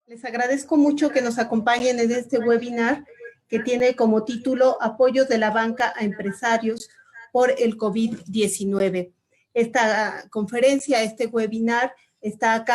Les agradezco mucho que nos acompañen en este webinar que tiene como título Apoyos de la banca a empresarios por el COVID-19. Esta conferencia, este webinar, está a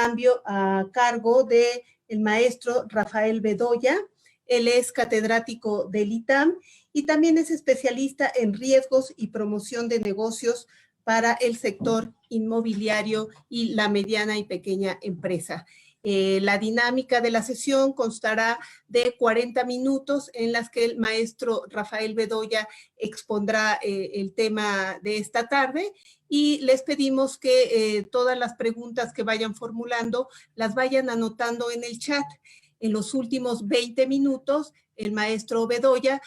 cargo del maestro Rafael Bedoya. Él es catedrático del ITAM y también es especialista en riesgos y promoción de negocios para el sector inmobiliario y la mediana y pequeña empresa. La dinámica de la sesión constará de 40 minutos en las que el maestro Rafael Bedoya expondrá el tema de esta tarde y les pedimos que todas las preguntas que vayan formulando las vayan anotando en el chat. En los últimos 20 minutos, el maestro Bedoya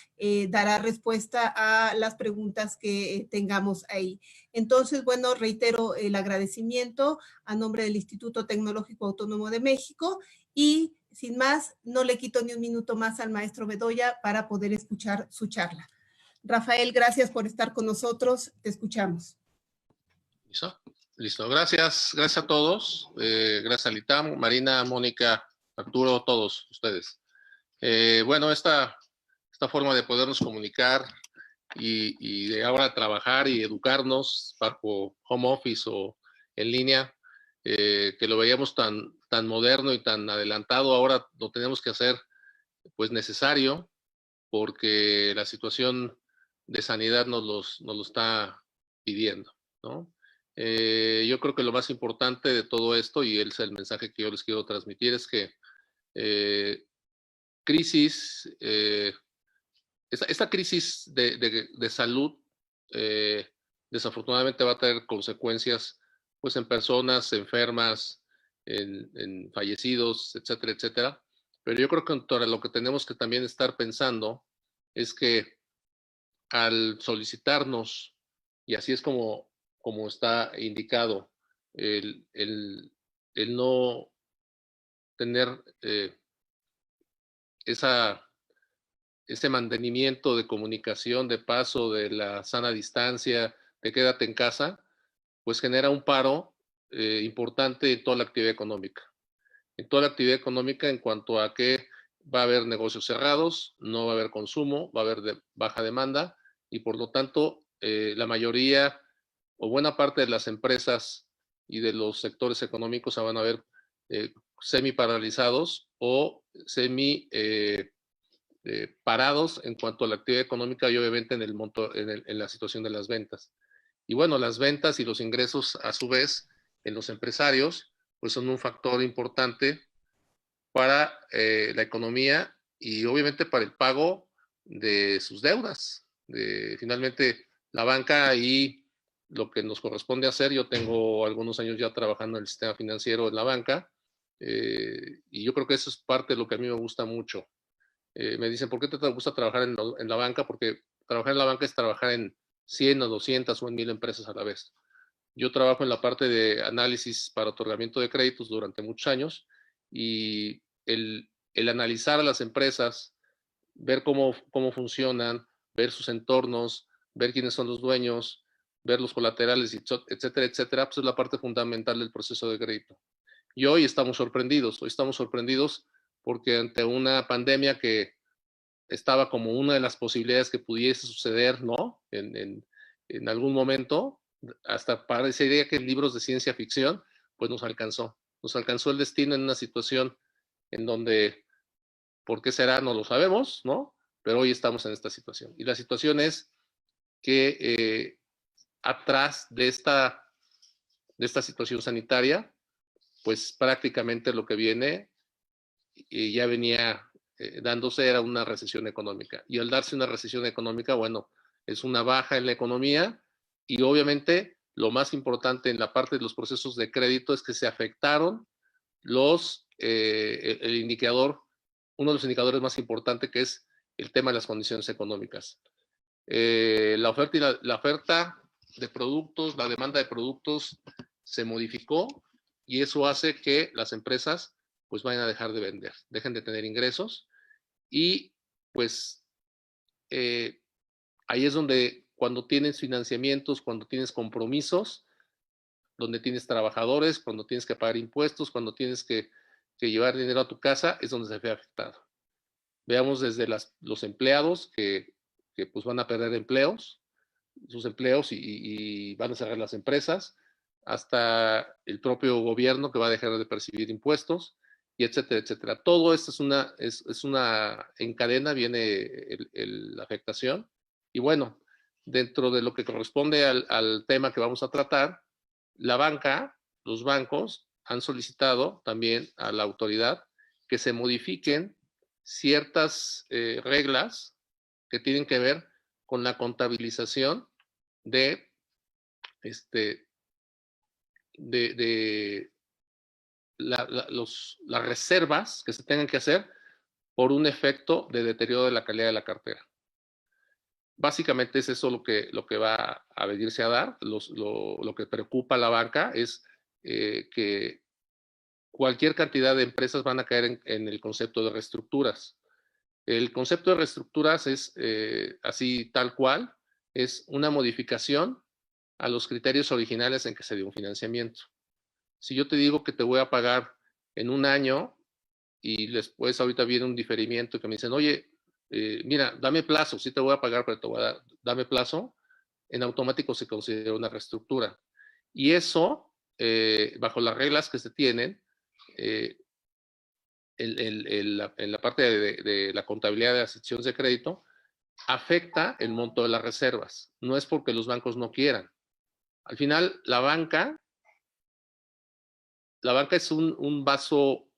dará respuesta a las preguntas que tengamos ahí. Entonces, bueno, reitero el agradecimiento a nombre del Instituto Tecnológico Autónomo de México y sin más, no le quito ni un minuto más al maestro Bedoya para poder escuchar su charla. Rafael, gracias por estar con nosotros. Te escuchamos. Listo. Gracias a todos. Gracias al ITAM, Marina, Mónica, Arturo, todos ustedes. Bueno, esta forma de podernos comunicar y de ahora trabajar y educarnos bajo home office o en línea, que lo veíamos tan moderno y tan adelantado, ahora lo tenemos que hacer pues necesario porque la situación de sanidad nos lo está pidiendo, ¿no? Yo creo que lo más importante de todo esto, y es el mensaje que yo les quiero transmitir, es que esta crisis de salud desafortunadamente va a tener consecuencias pues en personas enfermas, en fallecidos, etcétera, etcétera. Pero yo creo que lo que tenemos que también estar pensando es que al solicitarnos, y así es como está indicado, el no tener ese mantenimiento de comunicación, de paso, de la sana distancia, de quédate en casa, pues genera un paro importante en toda la actividad económica. En toda la actividad económica en cuanto a que va a haber negocios cerrados, no va a haber consumo, va a haber baja demanda y por lo tanto la mayoría o buena parte de las empresas y de los sectores económicos se van a ver semi paralizados o semi parados en cuanto a la actividad económica y obviamente en la situación de las ventas. Y bueno, las ventas y los ingresos a su vez en los empresarios pues son un factor importante para la economía y obviamente para el pago de sus deudas. Finalmente, la banca y lo que nos corresponde hacer, yo tengo algunos años ya trabajando en el sistema financiero en la banca y yo creo que eso es parte de lo que a mí me gusta mucho. Me dicen, ¿por qué te gusta trabajar en la banca? Porque trabajar en la banca es trabajar en 100 o 200 o en 1000 empresas a la vez. Yo trabajo en la parte de análisis para otorgamiento de créditos durante muchos años y el analizar a las empresas, ver cómo funcionan, ver sus entornos, ver quiénes son los dueños, ver los colaterales, etcétera, etcétera, pues es la parte fundamental del proceso de crédito. Y hoy estamos sorprendidos porque ante una pandemia que estaba como una de las posibilidades que pudiese suceder, ¿no? En algún momento, hasta parecería que en libros de ciencia ficción, pues nos alcanzó el destino en una situación en donde, ¿por qué será? No lo sabemos, ¿no? Pero hoy estamos en esta situación. Y la situación es que atrás de esta situación sanitaria, pues prácticamente lo que viene ya venía dándose era una recesión económica. Y al darse una recesión económica, bueno, es una baja en la economía y obviamente lo más importante en la parte de los procesos de crédito es que se afectaron el indicador, uno de los indicadores más importantes que es el tema de las condiciones económicas. La oferta de productos, la demanda de productos se modificó y eso hace que las empresas pues vayan a dejar de vender, dejen de tener ingresos y pues ahí es donde cuando tienes financiamientos, cuando tienes compromisos, donde tienes trabajadores, cuando tienes que pagar impuestos, cuando tienes que que llevar dinero a tu casa es donde se ve afectado. Veamos desde los empleados que pues van a perder sus empleos y van a cerrar las empresas, hasta el propio gobierno que va a dejar de percibir impuestos, y etcétera, etcétera. Todo esto es una en cadena, viene la afectación. Y bueno, dentro de lo que corresponde al tema que vamos a tratar, la banca, los bancos han solicitado también a la autoridad que se modifiquen ciertas reglas que tienen que ver con la contabilización de las reservas que se tengan que hacer por un efecto de deterioro de la calidad de la cartera. Básicamente es eso lo que va a venirse a dar. Lo que preocupa a la banca es que cualquier cantidad de empresas van a caer en el concepto de reestructuras. El concepto de reestructuras es así tal cual, es una modificación a los criterios originales en que se dio un financiamiento. Si yo te digo que te voy a pagar en un año y después ahorita viene un diferimiento que me dicen, oye, mira, dame plazo, sí te voy a pagar, pero te voy a dar, dame plazo, en automático se considera una reestructura. Y eso, bajo las reglas que se tienen, en la parte de la contabilidad de las secciones de crédito, afecta el monto de las reservas. No es porque los bancos no quieran. Al final, la banca es un vaso,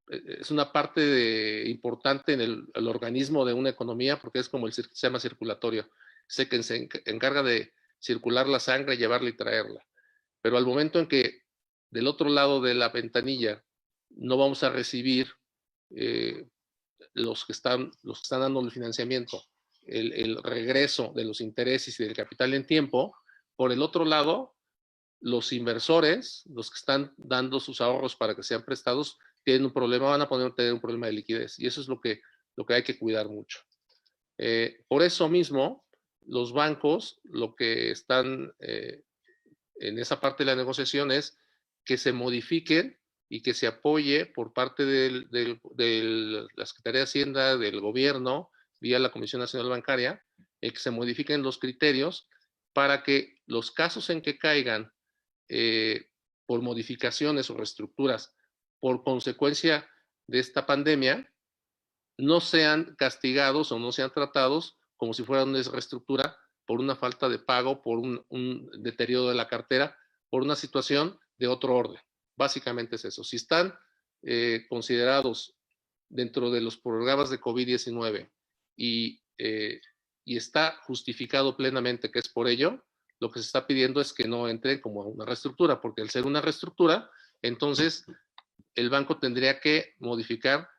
es una parte importante en el organismo de una economía, porque es como el sistema circulatorio. Sé que se encarga de circular la sangre, llevarla y traerla. Pero al momento en que del otro lado de la ventanilla no vamos a recibir los que están dando el financiamiento, el regreso de los intereses y del capital en tiempo, por el otro lado, los inversores, los que están dando sus ahorros para que sean prestados, tienen un problema, van a tener un problema de liquidez. Y eso es lo que hay que cuidar mucho. Por eso mismo, los bancos, lo que están en esa parte de la negociación es que se modifiquen y que se apoye por parte de la Secretaría de Hacienda, del gobierno, vía la Comisión Nacional Bancaria, que se modifiquen los criterios para que los casos en que caigan por modificaciones o reestructuras por consecuencia de esta pandemia, no sean castigados o no sean tratados como si fueran una reestructura por una falta de pago, por un deterioro de la cartera, por una situación de otro orden. Básicamente es eso. Si están considerados dentro de los programas de COVID-19 y está justificado plenamente que es por ello, lo que se está pidiendo es que no entre como una reestructura, porque al ser una reestructura, entonces el banco tendría que modificar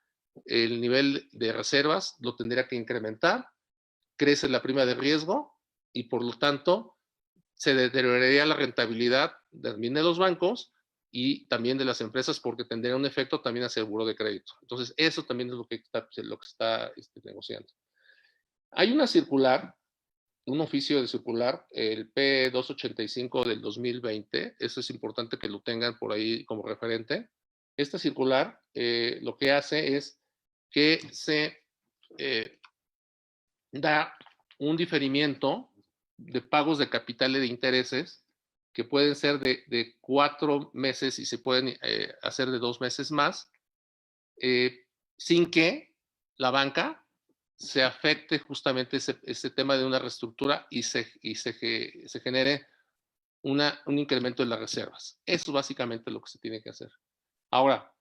el nivel de reservas, lo tendría que incrementar, crece la prima de riesgo y por lo tanto se deterioraría la rentabilidad también de los bancos y también de las empresas porque tendría un efecto también hacia el buró de crédito. Entonces eso también es lo que está negociando. Hay una circular, un oficio de circular, el P285 del 2020, eso es importante que lo tengan por ahí como referente. Esta circular lo que hace es que se da un diferimiento de pagos de capital y de intereses que pueden ser de 4 meses y se pueden hacer de 2 meses más, sin que la banca se afecte justamente ese tema de una reestructura y se genere un incremento en las reservas. Eso es básicamente lo que se tiene que hacer. Ahora,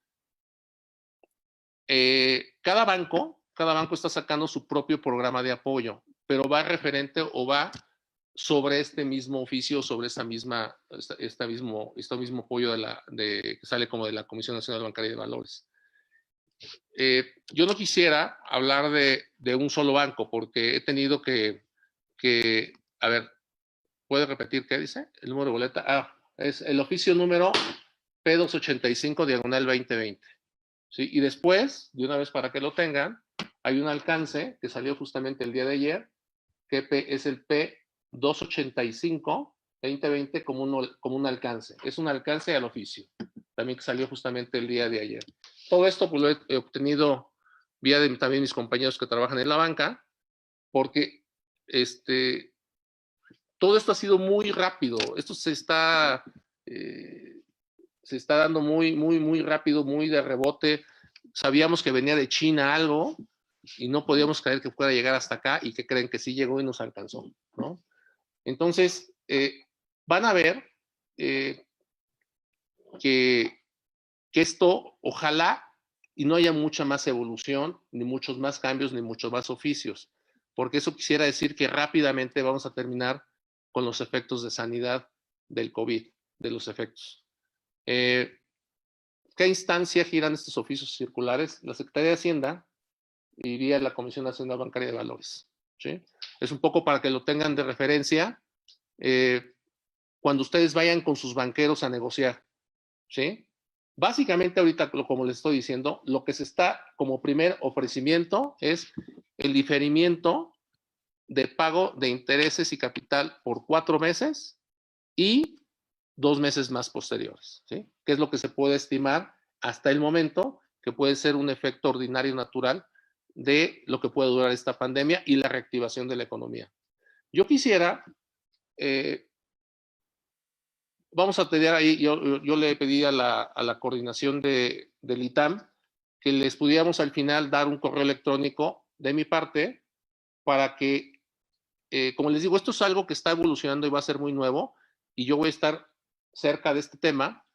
cada banco está sacando su propio programa de apoyo, pero va referente o va sobre este mismo oficio, sobre este mismo apoyo que sale como de la Comisión Nacional Bancaria de Valores. Yo no quisiera hablar de un solo banco porque he tenido que a ver, ¿puede repetir qué dice? El número de boleta. Es el oficio número P285/2020. ¿Sí? Y después, de una vez para que lo tengan, hay un alcance que salió justamente el día de ayer, que es el P285/2020 como un alcance. Es un alcance al oficio. también que salió justamente el día de ayer. Todo esto pues, lo he obtenido vía de también mis compañeros que trabajan en la banca, porque todo esto ha sido muy rápido. Esto se está dando muy rápido, muy de rebote. Sabíamos que venía de China algo y no podíamos creer que pueda llegar hasta acá, y que creen que sí llegó y nos alcanzó, ¿no? Entonces, van a ver que esto, ojalá, y no haya mucha más evolución, ni muchos más cambios, ni muchos más oficios, porque eso quisiera decir que rápidamente vamos a terminar con los efectos de sanidad del COVID, de los efectos. ¿Qué instancia giran estos oficios circulares? La Secretaría de Hacienda iría a la Comisión Nacional Bancaria de Valores, ¿sí? Es un poco para que lo tengan de referencia cuando ustedes vayan con sus banqueros a negociar, ¿sí? Básicamente ahorita, como les estoy diciendo, lo que se está como primer ofrecimiento es el diferimiento de pago de intereses y capital por 4 meses y 2 meses más posteriores, ¿sí? Que es lo que se puede estimar hasta el momento, que puede ser un efecto ordinario natural de lo que puede durar esta pandemia y la reactivación de la economía. Yo quisiera, vamos a tener ahí, yo le pedí a la coordinación del ITAM que les pudiéramos al final dar un correo electrónico de mi parte para que, como les digo, esto es algo que está evolucionando y va a ser muy nuevo, y yo voy a estar cerca de este tema.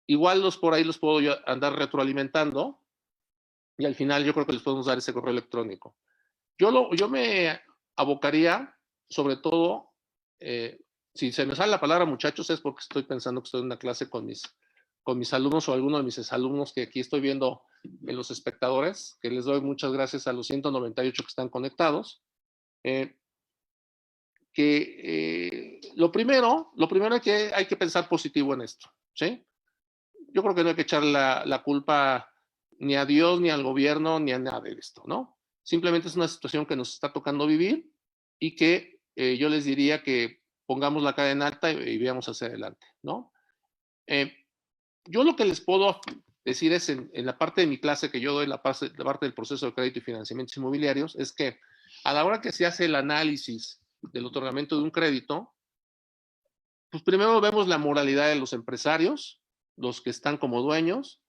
Igual por ahí los puedo yo andar retroalimentando, y al final yo creo que les podemos dar ese correo electrónico. Yo me abocaría, sobre todo, si se me sale la palabra muchachos, es porque estoy pensando que estoy en una clase con mis alumnos o alguno de mis exalumnos que aquí estoy viendo en los espectadores, que les doy muchas gracias a los 198 que están conectados. Lo primero es que hay que pensar positivo en esto, ¿sí? Yo creo que no hay que echar la culpa ni a Dios, ni al gobierno, ni a nada de esto, ¿no? Simplemente es una situación que nos está tocando vivir, y que yo les diría que pongamos la cara en alta y veamos hacia adelante, ¿no? Yo lo que les puedo decir es en la parte de mi clase que yo doy, la parte del proceso de crédito y financiamientos inmobiliarios, es que a la hora que se hace el análisis del otorgamiento de un crédito, pues primero vemos la moralidad de los empresarios, los que están como dueños.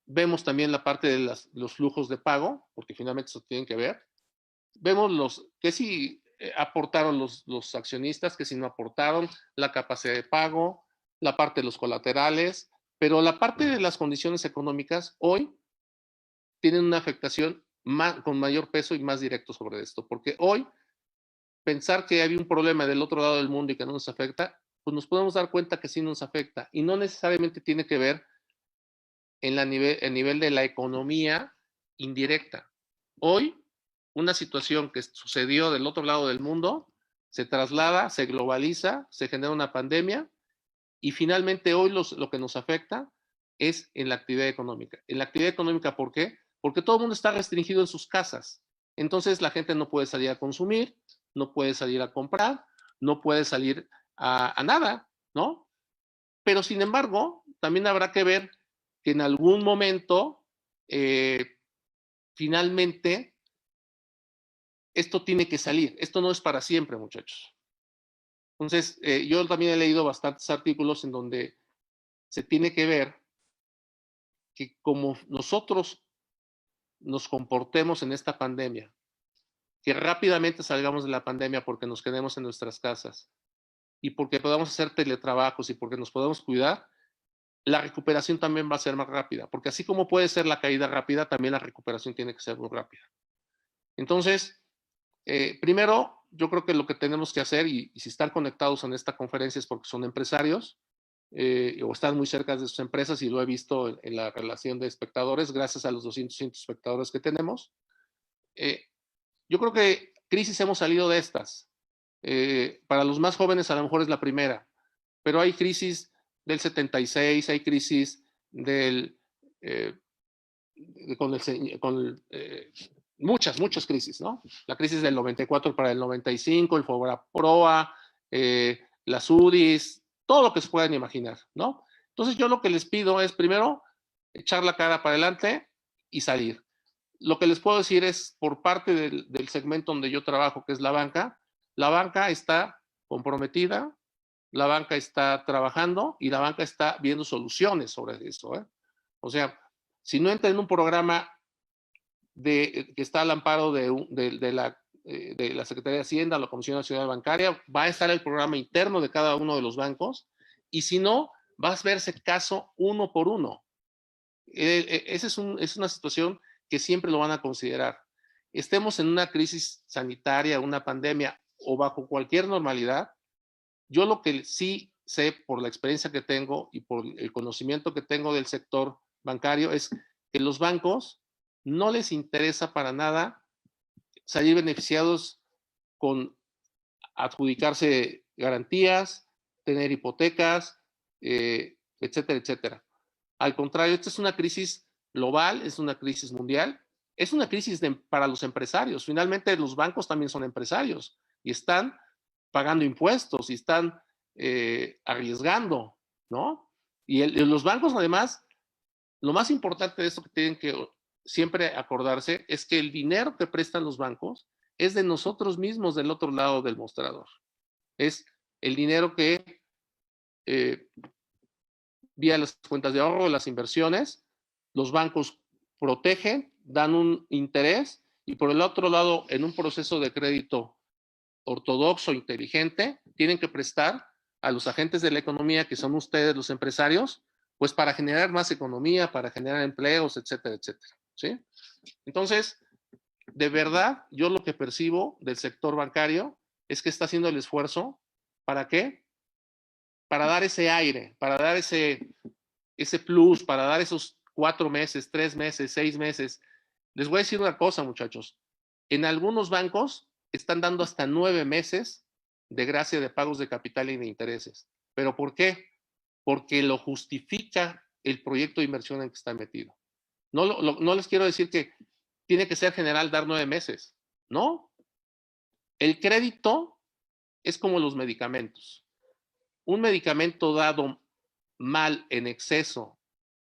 Vemos también la parte de los flujos de pago, porque finalmente eso tienen que ver. Vemos que si aportaron los accionistas, que si no aportaron, la capacidad de pago, la parte de los colaterales, pero la parte de las condiciones económicas hoy tienen una afectación con mayor peso y más directo sobre esto, porque hoy pensar que había un problema del otro lado del mundo y que no nos afecta, pues nos podemos dar cuenta que sí nos afecta, y no necesariamente tiene que ver en el nivel de la economía indirecta. Hoy, una situación que sucedió del otro lado del mundo se traslada, se globaliza, se genera una pandemia, y finalmente hoy lo que nos afecta es en la actividad económica. En la actividad económica, ¿por qué? Porque todo el mundo está restringido en sus casas. Entonces la gente no puede salir a consumir, no puede salir a comprar, no puede salir a nada, ¿no? Pero sin embargo, también habrá que ver que en algún momento, finalmente, esto tiene que salir. Esto no es para siempre, muchachos. Entonces, yo también he leído bastantes artículos en donde se tiene que ver que como nosotros nos comportemos en esta pandemia, que rápidamente salgamos de la pandemia porque nos quedemos en nuestras casas y porque podamos hacer teletrabajos y porque nos podamos cuidar, la recuperación también va a ser más rápida, porque así como puede ser la caída rápida, también la recuperación tiene que ser muy rápida. Entonces, primero, yo creo que lo que tenemos que hacer, y si están conectados en esta conferencia es porque son empresarios o están muy cerca de sus empresas, y lo he visto en la relación de espectadores, gracias a los 200 espectadores que tenemos. Yo creo que crisis hemos salido de estas. Para los más jóvenes a lo mejor es la primera, pero hay crisis del 76, hay crisis muchas crisis, ¿no? La crisis del 94 para el 95, el Fobaproa, las UDIs, todo lo que se puedan imaginar, ¿no? Entonces yo lo que les pido es primero echar la cara para adelante y salir. Lo que les puedo decir es, por parte del segmento donde yo trabajo, que es la banca está comprometida, la banca está trabajando y la banca está viendo soluciones sobre eso, ¿eh? O sea, si no entra en un programa que está al amparo de la Secretaría de Hacienda, la Comisión Nacional Bancaria, va a estar el programa interno de cada uno de los bancos, y si no, va a verse caso uno por uno. Esa es una situación que siempre lo van a considerar. Estemos en una crisis sanitaria, una pandemia o bajo cualquier normalidad, yo lo que sí sé por la experiencia que tengo y por el conocimiento que tengo del sector bancario es que los bancos no les interesa para nada salir beneficiados con adjudicarse garantías, tener hipotecas, etcétera, etcétera. Al contrario, esta es una crisis global, es una crisis mundial, es una crisis para los empresarios. Finalmente, los bancos también son empresarios y están pagando impuestos y están arriesgando, ¿no? Y los bancos, además, lo más importante de esto que tienen que siempre acordarse es que el dinero que prestan los bancos es de nosotros mismos del otro lado del mostrador. Es el dinero que vía las cuentas de ahorro, las inversiones, los bancos protegen, dan un interés, y por el otro lado, en un proceso de crédito ortodoxo, inteligente, tienen que prestar a los agentes de la economía, que son ustedes los empresarios, pues para generar más economía, para generar empleos, etcétera, etcétera, ¿sí? Entonces, de verdad, yo lo que percibo del sector bancario es que está haciendo el esfuerzo. ¿Para qué? Para dar ese aire, para dar ese plus, para dar esos 4 meses, 3 meses, 6 meses. Les voy a decir una cosa, muchachos. En algunos bancos están dando hasta 9 meses de gracia de pagos de capital y de intereses. ¿Pero por qué? Porque lo justifica el proyecto de inversión en que está metido. No les quiero decir que tiene que ser general dar 9 meses. No. El crédito es como los medicamentos. Un medicamento dado mal, en exceso,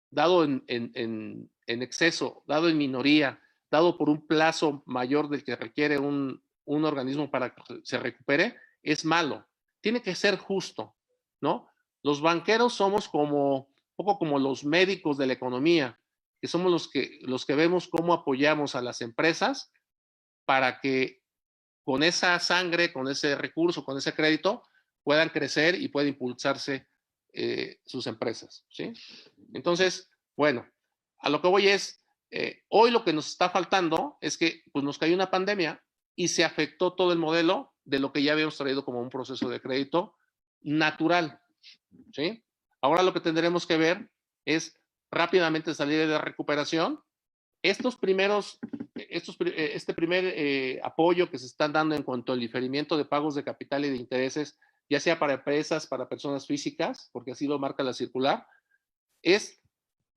dado en exceso, dado en minoría, dado por un plazo mayor del que requiere un organismo para que se recupere, es malo. Tiene que ser justo, ¿no? Los banqueros somos un poco como los médicos de la economía, que somos los que vemos cómo apoyamos a las empresas para que con esa sangre, con ese recurso, con ese crédito, puedan crecer y puedan impulsarse sus empresas, ¿sí? Entonces, bueno, a lo que voy es, hoy lo que nos está faltando es que pues, nos cayó una pandemia y se afectó todo el modelo de lo que ya habíamos traído como un proceso de crédito natural, ¿sí? Ahora lo que tendremos que ver es rápidamente salir de la recuperación. Este primer apoyo que se están dando en cuanto al diferimiento de pagos de capital y de intereses, ya sea para empresas, para personas físicas, porque así lo marca la circular, es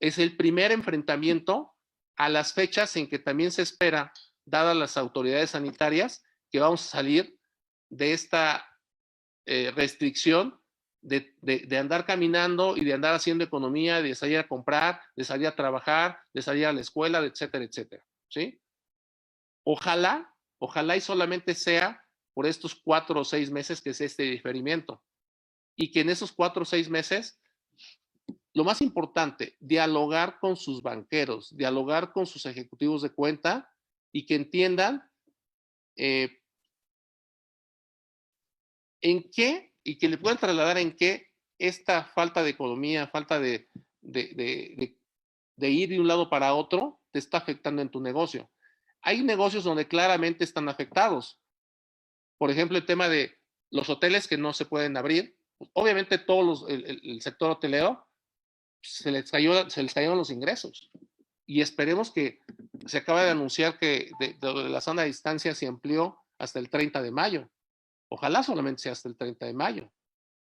el primer enfrentamiento a las fechas en que también se espera, dadas las autoridades sanitarias, que vamos a salir de esta restricción de andar caminando y de andar haciendo economía, de salir a comprar, de salir a trabajar, de salir a la escuela, etcétera, etcétera, ¿sí? Ojalá y solamente sea por estos 4 o 6 meses que es este diferimiento, y que en esos 4 o 6 meses, lo más importante, dialogar con sus banqueros, dialogar con sus ejecutivos de cuenta, y que entiendan en qué, y que le puedan trasladar en qué esta falta de economía, falta de ir de un lado para otro, te está afectando en tu negocio. Hay negocios donde claramente están afectados. Por ejemplo, el tema de los hoteles que no se pueden abrir. Obviamente el sector hotelero se les cayeron los ingresos. Y esperemos que se acaba de anunciar que de la zona de distancia se amplió hasta el 30 de mayo. Ojalá solamente sea hasta el 30 de mayo.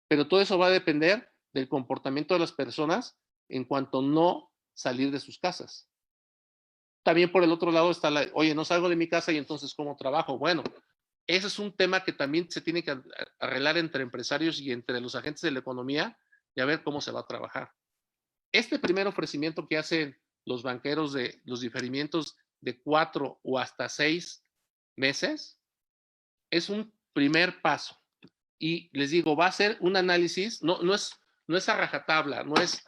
Pero todo eso va a depender del comportamiento de las personas en cuanto no salir de sus casas. También por el otro lado está oye, no salgo de mi casa y entonces ¿cómo trabajo? Bueno, ese es un tema que también se tiene que arreglar entre empresarios y entre los agentes de la economía, y a ver cómo se va a trabajar. Este primer ofrecimiento que hacen los banqueros de los diferimientos de 4 o hasta 6 meses es un primer paso. Y les digo, va a ser un análisis, no es a rajatabla, no es,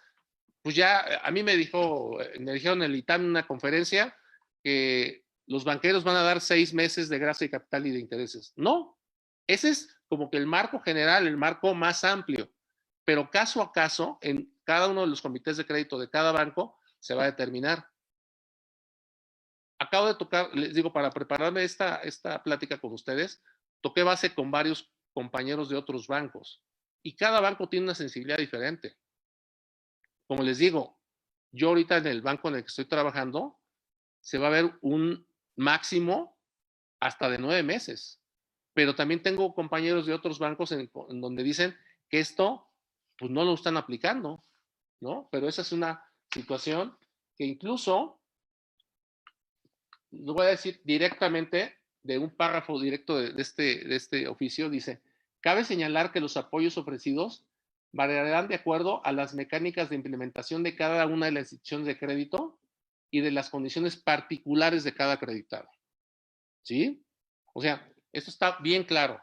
pues ya a mí me dijeron en el ITAM en una conferencia que los banqueros van a dar 6 meses de gracia de capital y de intereses. No, ese es como que el marco general, el marco más amplio, pero caso a caso, en cada uno de los comités de crédito de cada banco se va a determinar. Acabo de tocar, les digo, para prepararme esta plática con ustedes, toqué base con varios compañeros de otros bancos y cada banco tiene una sensibilidad diferente. Como les digo, yo ahorita en el banco en el que estoy trabajando, se va a ver un máximo hasta de 9 meses. Pero también tengo compañeros de otros bancos en donde dicen que esto, pues no lo están aplicando, ¿no? Pero esa es una situación que incluso, lo voy a decir directamente de un párrafo directo de este oficio, dice, cabe señalar que los apoyos ofrecidos variarán de acuerdo a las mecánicas de implementación de cada una de las instituciones de crédito y de las condiciones particulares de cada acreditado. ¿Sí? O sea, esto está bien claro.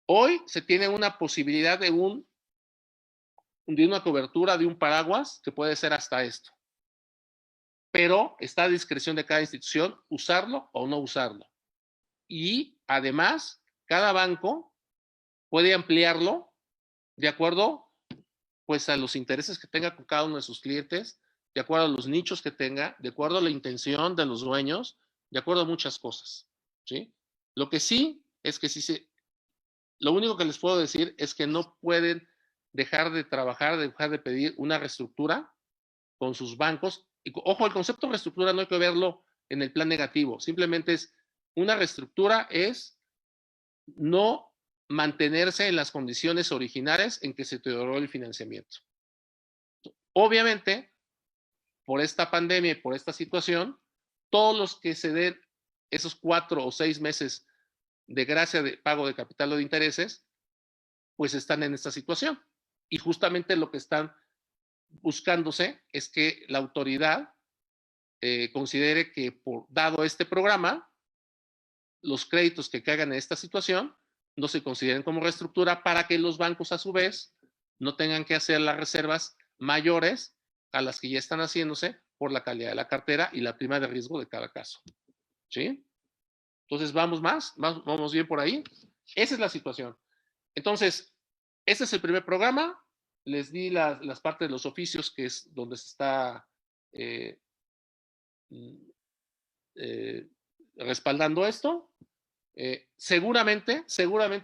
Hoy se tiene una posibilidad de una cobertura, de un paraguas, que puede ser hasta esto. Pero está a discreción de cada institución usarlo o no usarlo. Y además, cada banco puede ampliarlo de acuerdo pues a los intereses que tenga con cada uno de sus clientes, de acuerdo a los nichos que tenga, de acuerdo a la intención de los dueños, de acuerdo a muchas cosas, ¿sí? Lo que sí es que lo único que les puedo decir es que no pueden dejar de trabajar, dejar de pedir una reestructura con sus bancos. Y, ojo, el concepto de reestructura no hay que verlo en el plan negativo, simplemente es una reestructura es no mantenerse en las condiciones originales en que se te otorgó el financiamiento. Obviamente, por esta pandemia y por esta situación, todos los que se den esos 4 o 6 meses de gracia de pago de capital o de intereses, pues están en esta situación. Y justamente lo que están buscándose es que la autoridad considere que dado este programa, los créditos que caigan en esta situación no se consideren como reestructura para que los bancos a su vez no tengan que hacer las reservas mayores a las que ya están haciéndose por la calidad de la cartera y la prima de riesgo de cada caso. ¿Sí? Entonces, vamos bien por ahí. Esa es la situación. Entonces, este es el primer programa. Les di las partes de los oficios, que es donde se está respaldando esto. Seguramente,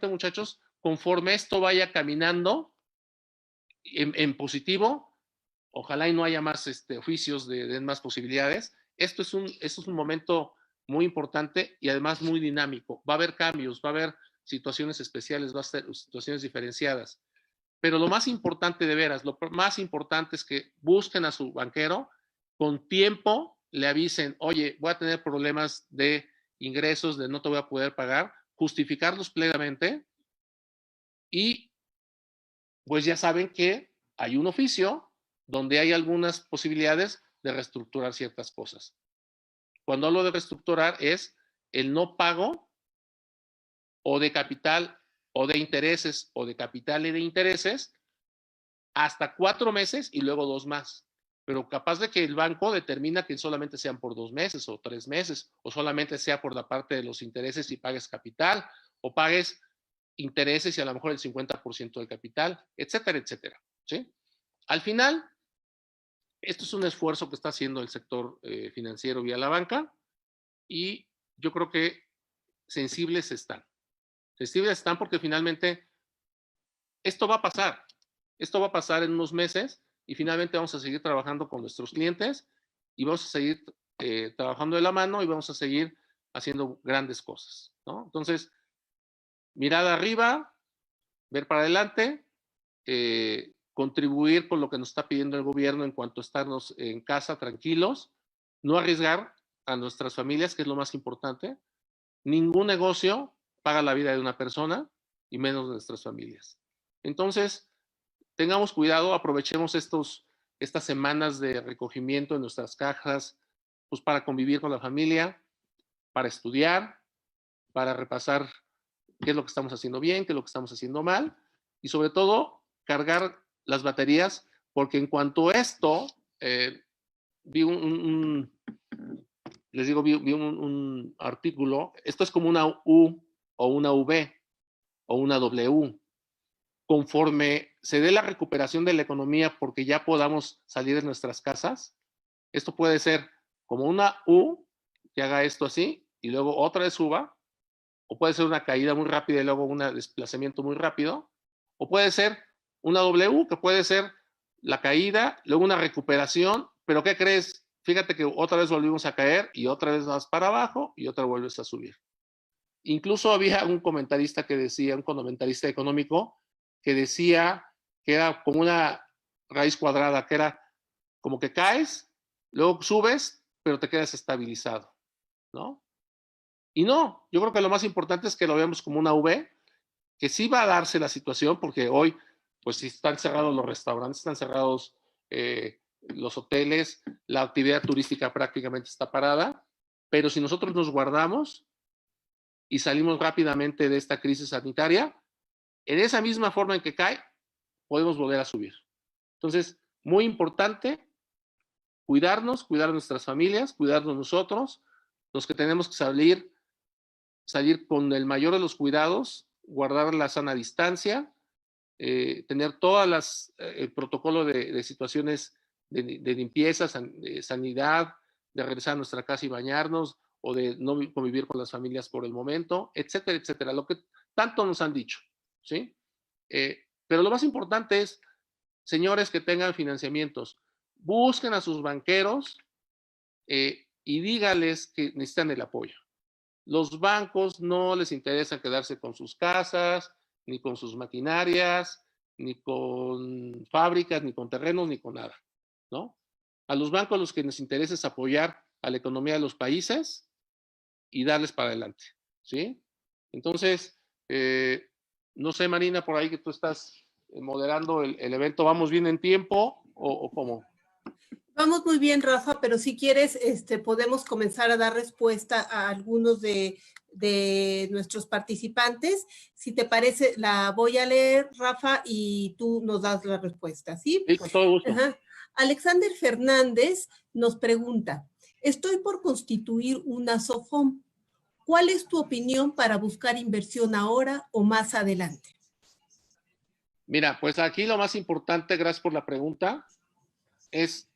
muchachos, conforme esto vaya caminando en positivo, ojalá y no haya más oficios de más posibilidades. Esto es un momento muy importante y además muy dinámico. Va a haber cambios, va a haber situaciones especiales, va a ser situaciones diferenciadas. Pero lo más importante de veras, lo más importante es que busquen a su banquero, con tiempo le avisen, oye, voy a tener problemas de ingresos, de no te voy a poder pagar, justificarlos plenamente y pues ya saben que hay un oficio donde hay algunas posibilidades de reestructurar ciertas cosas. Cuando hablo de reestructurar es el no pago o de capital o de intereses o de capital y de intereses hasta 4 meses y luego 2 más. Pero capaz de que el banco determina que solamente sean por 2 meses o 3 meses o solamente sea por la parte de los intereses y pagues capital o pagues intereses y a lo mejor el 50% del capital, etcétera, etcétera. ¿Sí? Al final, esto es un esfuerzo que está haciendo el sector financiero vía la banca y yo creo que sensibles están. Sensibles están porque finalmente esto va a pasar. Esto va a pasar en unos meses y finalmente vamos a seguir trabajando con nuestros clientes y vamos a seguir trabajando de la mano y vamos a seguir haciendo grandes cosas, ¿no? Entonces, mirada arriba, ver para adelante, contribuir con lo que nos está pidiendo el gobierno en cuanto a estarnos en casa tranquilos, no arriesgar a nuestras familias, que es lo más importante. Ningún negocio paga la vida de una persona y menos de nuestras familias. Entonces, tengamos cuidado, aprovechemos estos estas semanas de recogimiento en nuestras cajas, pues para convivir con la familia, para estudiar, para repasar qué es lo que estamos haciendo bien, qué es lo que estamos haciendo mal, y sobre todo cargar las baterías, porque en cuanto a esto, vi les digo, vi un artículo, esto es como una U o una V o una W. Conforme se dé la recuperación de la economía porque ya podamos salir de nuestras casas, esto puede ser como una U que haga esto así y luego otra vez suba, o puede ser una caída muy rápida y luego un desplazamiento muy rápido, o puede ser una W que puede ser la caída, luego una recuperación, pero ¿qué crees? Fíjate que otra vez volvimos a caer y otra vez vas para abajo y otra vez vuelves a subir. Incluso había un comentarista que decía, un comentarista económico, que decía que era como una raíz cuadrada, que era como que caes, luego subes, pero te quedas estabilizado, ¿no? Y no, yo creo que lo más importante es que lo veamos como una V, que sí va a darse la situación, porque hoy, pues si están cerrados los restaurantes, están cerrados los hoteles, la actividad turística prácticamente está parada, pero si nosotros nos guardamos y salimos rápidamente de esta crisis sanitaria, en esa misma forma en que cae, podemos volver a subir. Entonces, muy importante cuidarnos, cuidar a nuestras familias, cuidarnos nosotros, los que tenemos que salir con el mayor de los cuidados, guardar la sana distancia, tener todas las, el protocolo de situaciones de limpieza, de sanidad, de regresar a nuestra casa y bañarnos, o de no convivir con las familias por el momento, etcétera, etcétera, lo que tanto nos han dicho, ¿sí? Pero lo más importante es, señores que tengan financiamientos, busquen a sus banqueros y díganles que necesitan el apoyo. Los bancos no les interesa quedarse con sus casas, ni con sus maquinarias, ni con fábricas, ni con terrenos, ni con nada, ¿no? A los bancos los que les interesa es apoyar a la economía de los países y darles para adelante, ¿sí? Entonces, no sé, Marina, por ahí que tú estás moderando el evento, ¿vamos bien en tiempo o cómo? Vamos muy bien, Rafa, pero si quieres, podemos comenzar a dar respuesta a algunos de nuestros participantes. Si te parece, la voy a leer, Rafa, y tú nos das la respuesta, ¿sí? Sí, con todo gusto. Ajá. Alexander Fernández nos pregunta, estoy por constituir una SOFOM. ¿Cuál es tu opinión para buscar inversión ahora o más adelante? Mira, pues aquí lo más importante, gracias por la pregunta, es,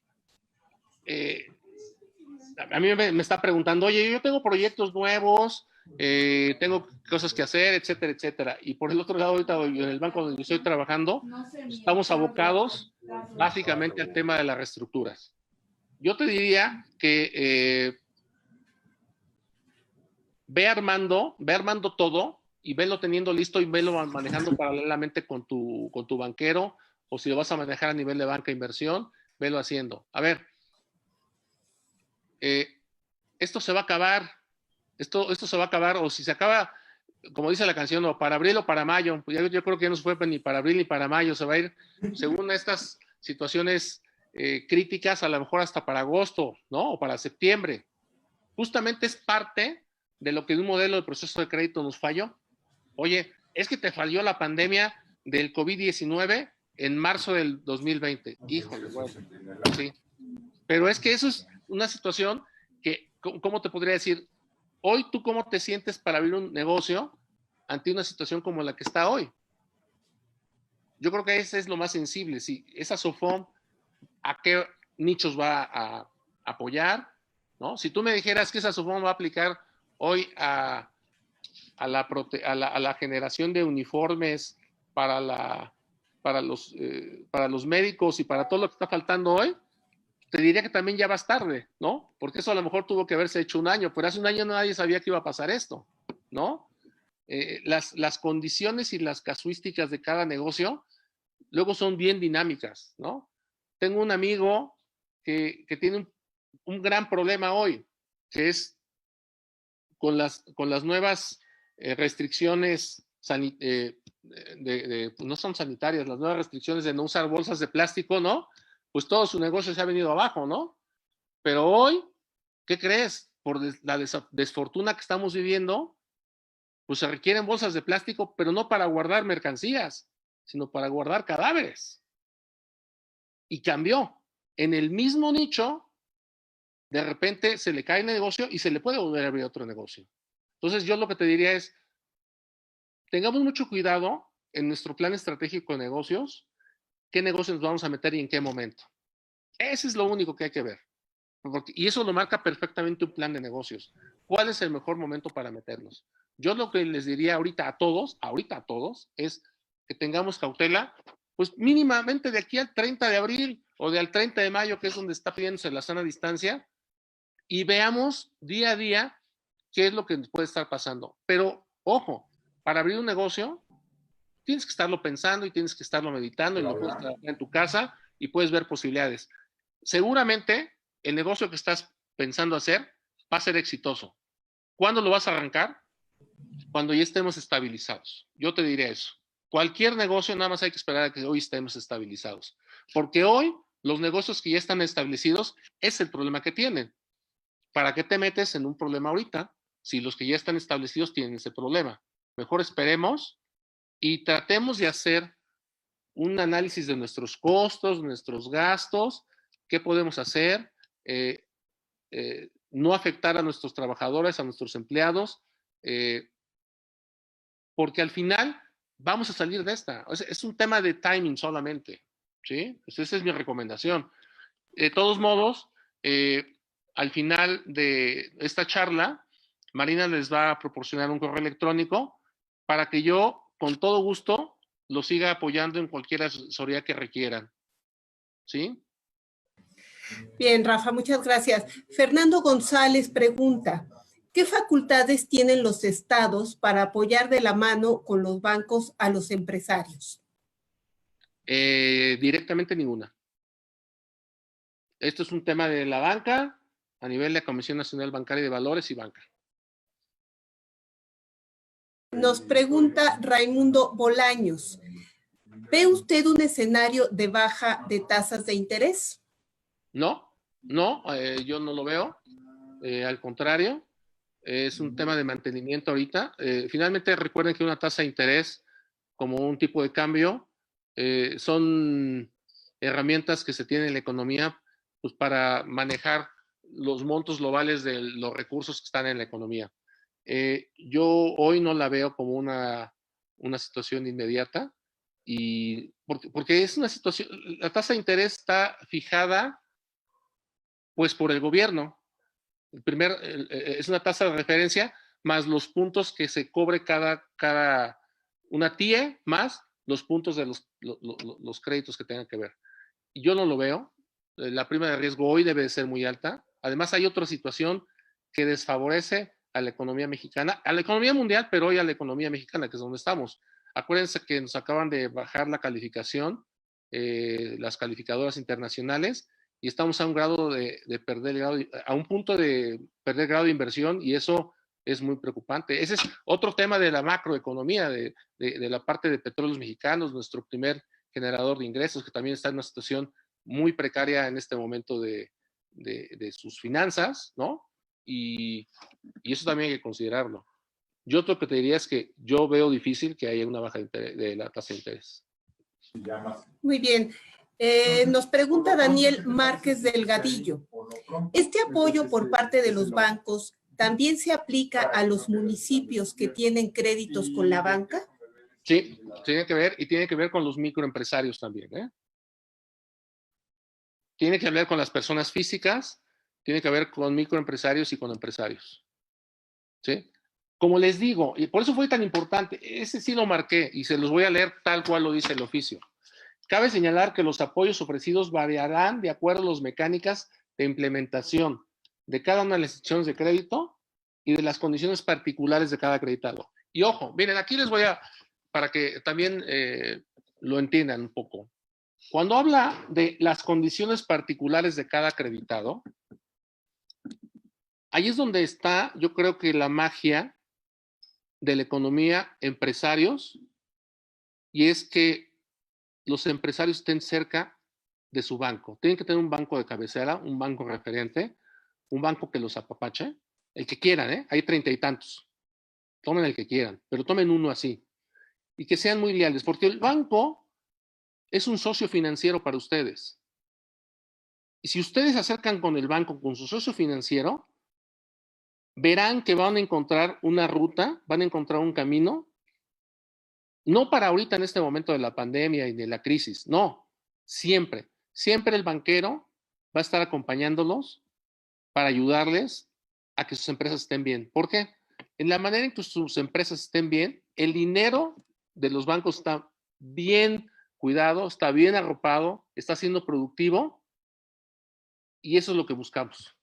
a mí me está preguntando, oye, yo tengo proyectos nuevos, tengo cosas que hacer, etcétera, etcétera. Y por el otro lado, ahorita en el banco donde estoy trabajando, estamos abocados básicamente al tema de las reestructuras. Yo te diría que ve armando todo y velo teniendo listo y velo manejando paralelamente con tu banquero, o si lo vas a manejar a nivel de banca inversión, velo haciendo. A ver, esto se va a acabar, esto se va a acabar, o si se acaba, como dice la canción, o para abril o para mayo, pues yo creo que ya no se fue ni para abril ni para mayo, se va a ir según estas situaciones críticas, a lo mejor hasta para agosto, ¿no? O para septiembre. Justamente es parte de lo que de un modelo de proceso de crédito nos falló. Oye, es que te falló la pandemia del COVID-19 en marzo del 2020. Híjole, bueno, sí. Pero es que eso es una situación que, ¿cómo te podría decir? Hoy tú cómo te sientes para abrir un negocio ante una situación como la que está hoy. Yo creo que ese es lo más sensible. Si esa SOFOM, ¿a qué nichos va a apoyar? ¿No? Si tú me dijeras que esa SOFOM va a aplicar hoy a la generación de uniformes para los médicos y para todo lo que está faltando hoy, te diría que también ya vas tarde, ¿no? Porque eso a lo mejor tuvo que haberse hecho un año, pero hace un año nadie sabía que iba a pasar esto, ¿no? Las condiciones y las casuísticas de cada negocio luego son bien dinámicas, ¿no? Tengo un amigo que tiene un gran problema hoy, que es con las nuevas restricciones no son sanitarias, las nuevas restricciones de no usar bolsas de plástico, ¿no? pues todo su negocio se ha venido abajo, ¿no? Pero hoy, ¿qué crees? Por la desfortuna que estamos viviendo, pues se requieren bolsas de plástico, pero no para guardar mercancías, sino para guardar cadáveres. Y cambió. En el mismo nicho, de repente se le cae el negocio y se le puede volver a abrir otro negocio. Entonces, yo lo que te diría es, tengamos mucho cuidado en nuestro plan estratégico de negocios, qué negocios nos vamos a meter y en qué momento. Ese es lo único que hay que ver. Y eso lo marca perfectamente un plan de negocios. ¿Cuál es el mejor momento para meternos? Yo lo que les diría ahorita a todos, es que tengamos cautela, pues mínimamente de aquí al 30 de abril o al 30 de mayo, que es donde está pidiéndose la sana distancia, y veamos día a día qué es lo que puede estar pasando. Pero, ojo, para abrir un negocio, tienes que estarlo pensando y tienes que estarlo meditando y lo puedes trabajar en tu casa y puedes ver posibilidades. Seguramente el negocio que estás pensando hacer va a ser exitoso. ¿Cuándo lo vas a arrancar? Cuando ya estemos estabilizados. Yo te diré eso. Cualquier negocio nada más hay que esperar a que hoy estemos estabilizados. Porque hoy los negocios que ya están establecidos es el problema que tienen. ¿Para qué te metes en un problema ahorita si los que ya están establecidos tienen ese problema? Mejor esperemos y tratemos de hacer un análisis de nuestros costos, nuestros gastos, qué podemos hacer, no afectar a nuestros trabajadores, a nuestros empleados, porque al final vamos a salir de esta. Es un tema de timing solamente, ¿sí? Pues esa es mi recomendación. De todos modos, al final de esta charla, Marina les va a proporcionar un correo electrónico para que yo, con todo gusto, lo siga apoyando en cualquier asesoría que requieran. ¿Sí? Bien, Rafa, muchas gracias. Fernando González pregunta, ¿qué facultades tienen los estados para apoyar de la mano con los bancos a los empresarios? Directamente ninguna. Esto es un tema de la banca a nivel de la Comisión Nacional Bancaria de Valores y Banca. Nos pregunta Raimundo Bolaños, ¿ve usted un escenario de baja de tasas de interés? No, yo no lo veo. Al contrario, es un tema de mantenimiento ahorita. Finalmente, recuerden que una tasa de interés, como un tipo de cambio, son herramientas que se tienen en la economía pues, para manejar los montos globales de los recursos que están en la economía. Yo hoy no la veo como una situación inmediata y porque es una situación, la tasa de interés está fijada pues por el gobierno. Es una tasa de referencia más los puntos que se cobre cada una TIE más los puntos de los créditos que tengan que ver. Y yo no lo veo. La prima de riesgo hoy debe de ser muy alta. Además, hay otra situación que desfavorece a la economía mexicana, a la economía mundial, pero hoy a la economía mexicana, que es donde estamos. Acuérdense que nos acaban de bajar la calificación, las calificadoras internacionales, y estamos a un grado de perder grado, a un punto de perder grado de inversión, y eso es muy preocupante. Ese es otro tema de la macroeconomía, de la parte de petróleos mexicanos, nuestro primer generador de ingresos, que también está en una situación muy precaria en este momento de sus finanzas, ¿no? Y eso también hay que considerarlo. Yo lo que te diría es que yo veo difícil que haya una baja de la tasa de interés. Muy bien. Nos pregunta Daniel Márquez Delgadillo, ¿este apoyo por parte de los bancos también se aplica a los municipios que tienen créditos con la banca? Sí, tiene que ver y tiene que ver con los microempresarios también, ¿eh? Tiene que ver con las personas físicas, tiene que ver con microempresarios y con empresarios. ¿Sí? Como les digo, y por eso fue tan importante, ese sí lo marqué y se los voy a leer tal cual lo dice el oficio. Cabe señalar que los apoyos ofrecidos variarán de acuerdo a las mecánicas de implementación de cada una de las instituciones de crédito y de las condiciones particulares de cada acreditado. Y ojo, miren, aquí les voy a, para que también lo entiendan un poco. Cuando habla de las condiciones particulares de cada acreditado, ahí es donde está, yo creo que la magia de la economía empresarios, y es que los empresarios estén cerca de su banco. Tienen que tener un banco de cabecera, un banco referente, un banco que los apapache, el que quieran, ¿eh? Hay 30 y tantos. Tomen el que quieran, pero tomen uno así. Y que sean muy leales, porque el banco es un socio financiero para ustedes. Y si ustedes se acercan con el banco, con su socio financiero, verán que van a encontrar una ruta, van a encontrar un camino, no para ahorita en este momento de la pandemia y de la crisis, no, siempre, siempre el banquero va a estar acompañándolos para ayudarles a que sus empresas estén bien. ¿Por qué? En la manera en que sus empresas estén bien, el dinero de los bancos está bien cuidado, está bien arropado, está siendo productivo y eso es lo que buscamos.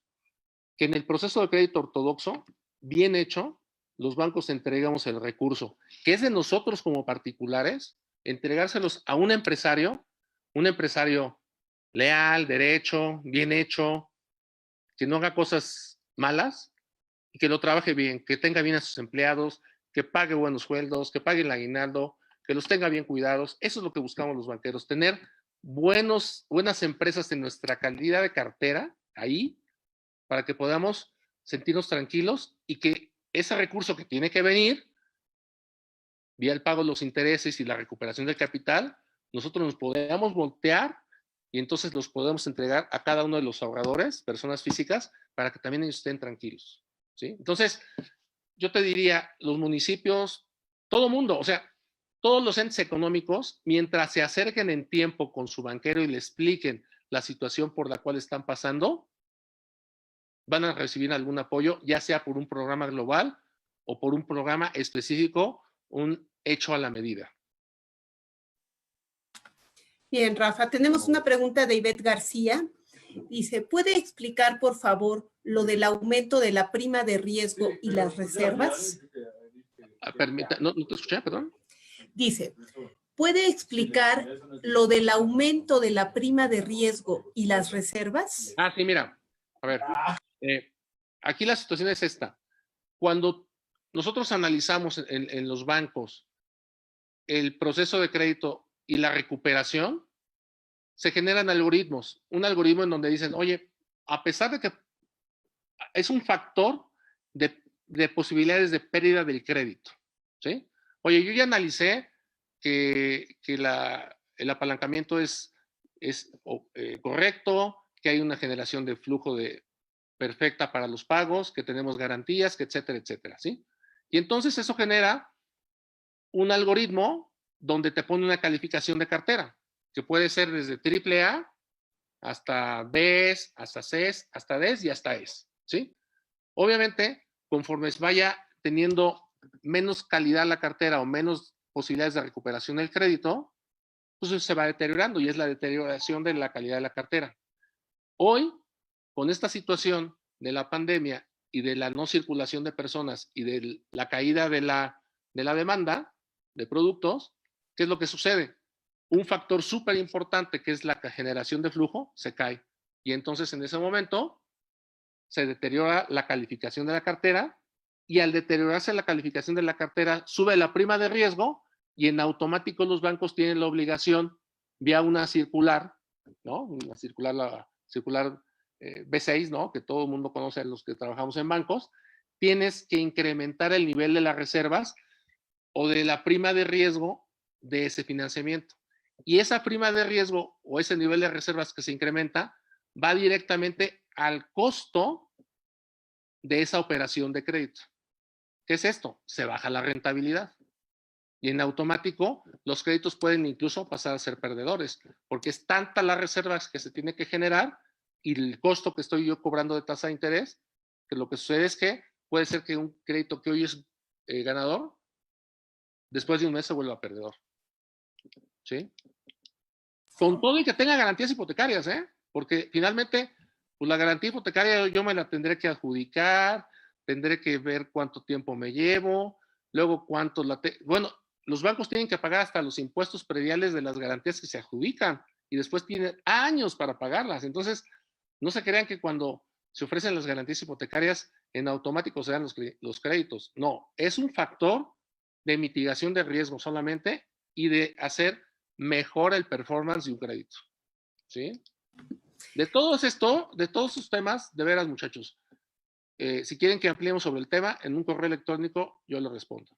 Que en el proceso de crédito ortodoxo, bien hecho, los bancos entregamos el recurso, que es de nosotros como particulares, entregárselos a un empresario leal, derecho, bien hecho, que no haga cosas malas y que lo trabaje bien, que tenga bien a sus empleados, que pague buenos sueldos, que pague el aguinaldo, que los tenga bien cuidados. Eso es lo que buscamos los banqueros, tener buenas empresas en nuestra calidad de cartera ahí para que podamos sentirnos tranquilos y que ese recurso que tiene que venir, vía el pago de los intereses y la recuperación del capital, nosotros nos podamos voltear y entonces los podemos entregar a cada uno de los ahorradores, personas físicas, para que también ellos estén tranquilos. ¿Sí? Entonces, yo te diría, los municipios, todo mundo, o sea, todos los entes económicos, mientras se acerquen en tiempo con su banquero y le expliquen la situación por la cual están pasando, van a recibir algún apoyo, ya sea por un programa global o por un programa específico, un hecho a la medida. Bien, Rafa, tenemos una pregunta de Ivette García. Dice, ¿puede explicar, por favor, lo del aumento de la prima de riesgo y las reservas? No te escuché, perdón. Dice, ¿puede explicar lo del aumento de la prima de riesgo y las reservas? Sí, mira, a ver, aquí la situación es esta. Cuando nosotros analizamos en los bancos el proceso de crédito y la recuperación, se generan algoritmos. Un algoritmo en donde dicen, oye, a pesar de que es un factor de posibilidades de pérdida del crédito, ¿sí? Oye, yo ya analicé que el apalancamiento es correcto, que hay una generación de flujo perfecta para los pagos, que tenemos garantías, que etcétera, etcétera, ¿sí? Y entonces eso genera un algoritmo donde te pone una calificación de cartera, que puede ser desde AAA hasta Bs, hasta Cs, hasta Ds y hasta Es, ¿sí? Obviamente, conforme vaya teniendo menos calidad la cartera o menos posibilidades de recuperación del crédito, pues se va deteriorando y es la deterioración de la calidad de la cartera. Hoy, con esta situación de la pandemia y de la no circulación de personas y de la caída de la demanda de productos, ¿qué es lo que sucede? Un factor súper importante que es la generación de flujo se cae y entonces en ese momento se deteriora la calificación de la cartera y al deteriorarse la calificación de la cartera sube la prima de riesgo y en automático los bancos tienen la obligación vía una circular, ¿no? Una circular B6, ¿no? Que todo el mundo conoce a los que trabajamos en bancos, tienes que incrementar el nivel de las reservas o de la prima de riesgo de ese financiamiento. Y esa prima de riesgo o ese nivel de reservas que se incrementa va directamente al costo de esa operación de crédito. ¿Qué es esto? Se baja la rentabilidad. Y en automático, los créditos pueden incluso pasar a ser perdedores, porque es tanta las reservas que se tiene que generar y el costo que estoy yo cobrando de tasa de interés, que lo que sucede es que puede ser que un crédito que hoy es ganador, después de un mes se vuelva perdedor. ¿Sí? Con todo y que tenga garantías hipotecarias, ¿eh? Porque finalmente, pues la garantía hipotecaria yo me la tendré que adjudicar, tendré que ver cuánto tiempo me llevo, luego cuánto bueno, los bancos tienen que pagar hasta los impuestos prediales de las garantías que se adjudican y después tienen años para pagarlas. Entonces, no se crean que cuando se ofrecen las garantías hipotecarias en automático se dan los créditos. No, es un factor de mitigación de riesgo solamente y de hacer mejor el performance de un crédito. ¿sí? De todos estos temas, de veras, muchachos, si quieren que ampliemos sobre el tema, en un correo electrónico yo le respondo.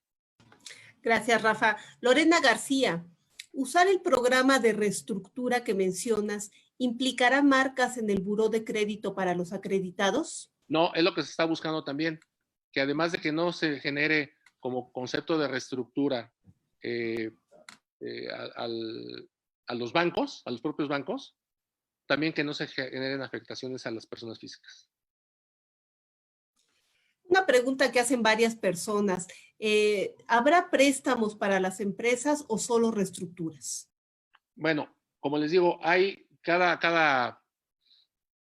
Gracias, Rafa. Lorena García, ¿usar el programa de reestructura que mencionas implicará marcas en el buró de crédito para los acreditados? No, es lo que se está buscando también, que además de que no se genere como concepto de reestructura eh, a los bancos, a los propios bancos, también que no se generen afectaciones a las personas físicas. Una pregunta que hacen varias personas. ¿Habrá préstamos para las empresas o solo reestructuras? Bueno, como les digo, hay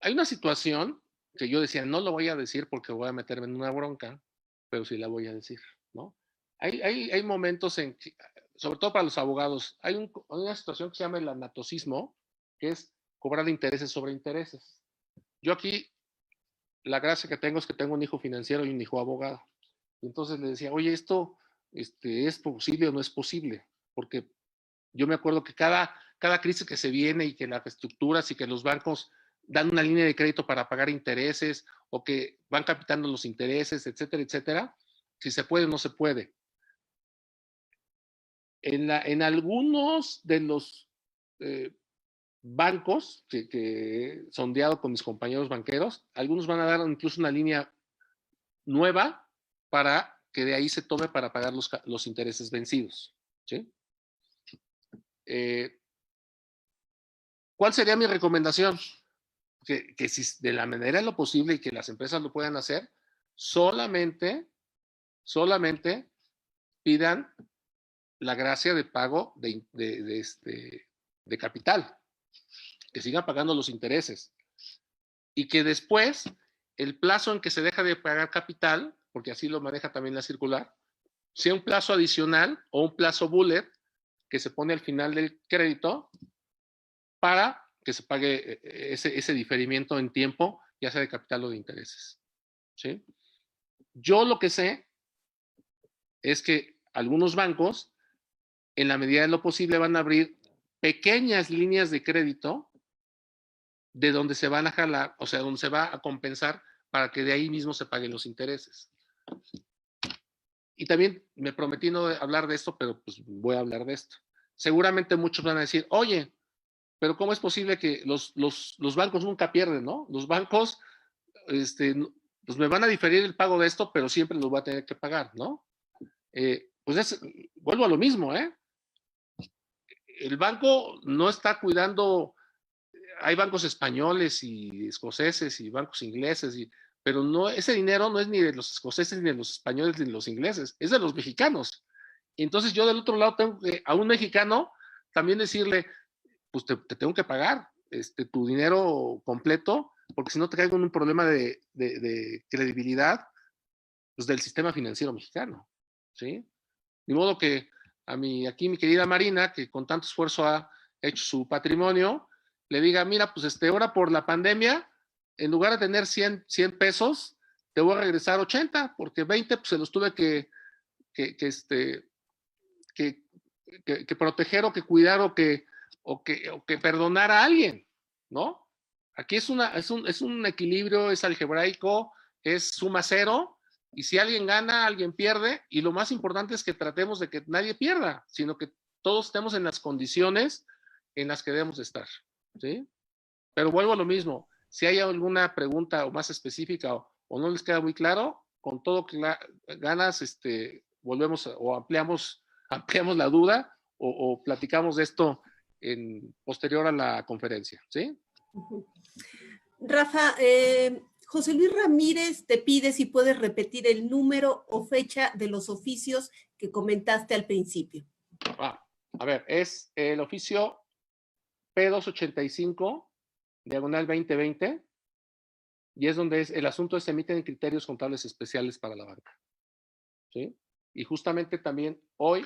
una situación que yo decía, no lo voy a decir porque voy a meterme en una bronca, pero sí la voy a decir, ¿no? Hay momentos en que, sobre todo para los abogados, hay una situación que se llama el anatocismo, que es cobrar intereses sobre intereses. Yo aquí, la gracia que tengo es que tengo un hijo financiero y un hijo abogado. Entonces le decía, oye, ¿esto es posible o no es posible? Porque yo me acuerdo que cada crisis que se viene y que las estructuras y que los bancos dan una línea de crédito para pagar intereses o que van capitando los intereses, etcétera, etcétera, si se puede o no se puede. En algunos de los bancos que he sondeado con mis compañeros banqueros, algunos van a dar incluso una línea nueva para que de ahí se tome para pagar los intereses vencidos. ¿Sí? ¿Cuál sería mi recomendación? Que si de la manera de lo posible y que las empresas lo puedan hacer, solamente pidan la gracia de pago de capital, que sigan pagando los intereses y que después el plazo en que se deja de pagar capital, porque así lo maneja también la circular, sea un plazo adicional o un plazo bullet que se pone al final del crédito para que se pague ese diferimiento en tiempo, ya sea de capital o de intereses. ¿Sí? Yo lo que sé es que algunos bancos, en la medida de lo posible, van a abrir pequeñas líneas de crédito de donde se van a jalar, o sea, donde se va a compensar para que de ahí mismo se paguen los intereses. Y también me prometí no hablar de esto, pero pues voy a hablar de esto. Seguramente muchos van a decir, oye, pero ¿cómo es posible que los bancos nunca pierden, ¿no? Los bancos, pues me van a diferir el pago de esto, pero siempre los voy a tener que pagar, ¿no? Pues vuelvo a lo mismo, ¿eh? El banco no está cuidando, hay bancos españoles y escoceses y bancos ingleses, pero no, ese dinero no es ni de los escoceses, ni de los españoles, ni de los ingleses, es de los mexicanos. Y entonces yo del otro lado tengo que a un mexicano también decirle, pues te tengo que pagar tu dinero completo, porque si no te caigo en un problema de credibilidad pues, del sistema financiero mexicano, ¿sí? De modo que aquí mi querida Marina, que con tanto esfuerzo ha hecho su patrimonio, le diga, mira, pues ahora por la pandemia, en lugar de tener 100 pesos, te voy a regresar 80, porque 20 pues se los tuve que, que, que proteger o que cuidar o que perdonar a alguien, ¿no? Aquí es un equilibrio, es algebraico, es suma cero, y si alguien gana, alguien pierde, y lo más importante es que tratemos de que nadie pierda, sino que todos estemos en las condiciones en las que debemos de estar, ¿sí? Pero vuelvo a lo mismo, si hay alguna pregunta o más específica o no les queda muy claro, con todo ganas, volvemos o ampliamos la duda o platicamos de esto posterior a la conferencia, ¿sí? Rafa, José Luis Ramírez te pide si puedes repetir el número o fecha de los oficios que comentaste al principio. A ver, es el oficio P285, diagonal 2020, y es donde el asunto se emiten criterios contables especiales para la banca, ¿sí? Y justamente también hoy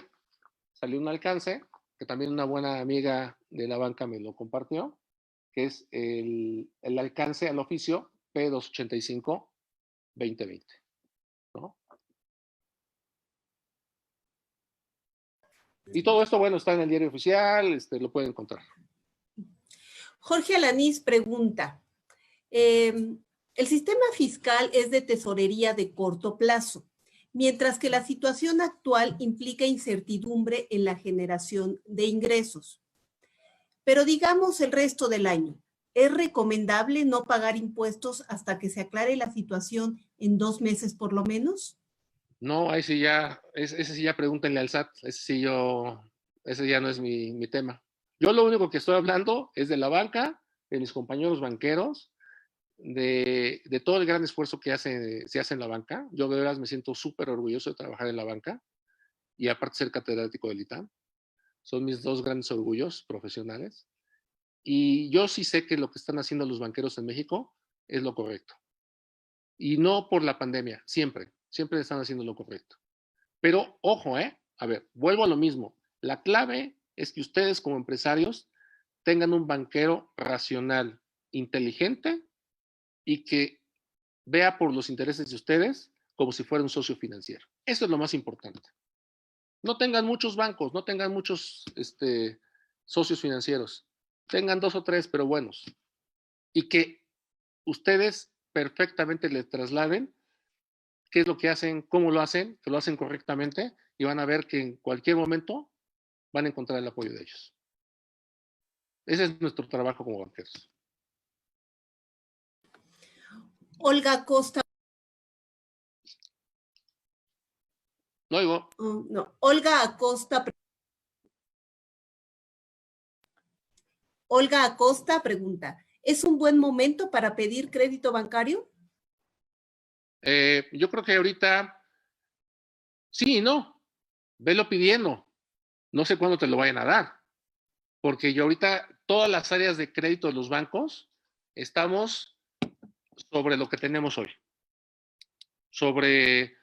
salió un alcance, que también una buena amiga de la banca me lo compartió, que es el alcance al oficio P285-2020, ¿no? Y todo esto, bueno, está en el diario oficial, lo pueden encontrar. Jorge Alanís pregunta, el sistema fiscal es de tesorería de corto plazo, mientras que la situación actual implica incertidumbre en la generación de ingresos. Pero digamos el resto del año, ¿es recomendable no pagar impuestos hasta que se aclare la situación en 2 meses por lo menos? No, ahí sí ya, ese sí ya pregúntenle al SAT, ese ya no es mi tema. Yo lo único que estoy hablando es de la banca, de mis compañeros banqueros, de todo el gran esfuerzo que se hace en la banca. Yo de veras me siento súper orgulloso de trabajar en la banca y aparte ser catedrático del ITAM. Son mis dos grandes orgullos profesionales. Y yo sí sé que lo que están haciendo los banqueros en México es lo correcto. Y no por la pandemia, siempre están haciendo lo correcto. Pero ojo, a ver, vuelvo a lo mismo. La clave es que ustedes como empresarios tengan un banquero racional, inteligente y que vea por los intereses de ustedes como si fuera un socio financiero. Eso es lo más importante. No tengan muchos bancos, no tengan muchos socios financieros. Tengan 2 o 3, pero buenos. Y que ustedes perfectamente les trasladen qué es lo que hacen, cómo lo hacen, que lo hacen correctamente y van a ver que en cualquier momento van a encontrar el apoyo de ellos. Ese es nuestro trabajo como banqueros. Olga Costa. No oigo. No, Olga Acosta. Olga Acosta pregunta, ¿es un buen momento para pedir crédito bancario? Yo creo que ahorita sí y no. Velo pidiendo. No sé cuándo te lo vayan a dar. Porque yo ahorita, todas las áreas de crédito de los bancos, estamos sobre lo que tenemos hoy. Sobre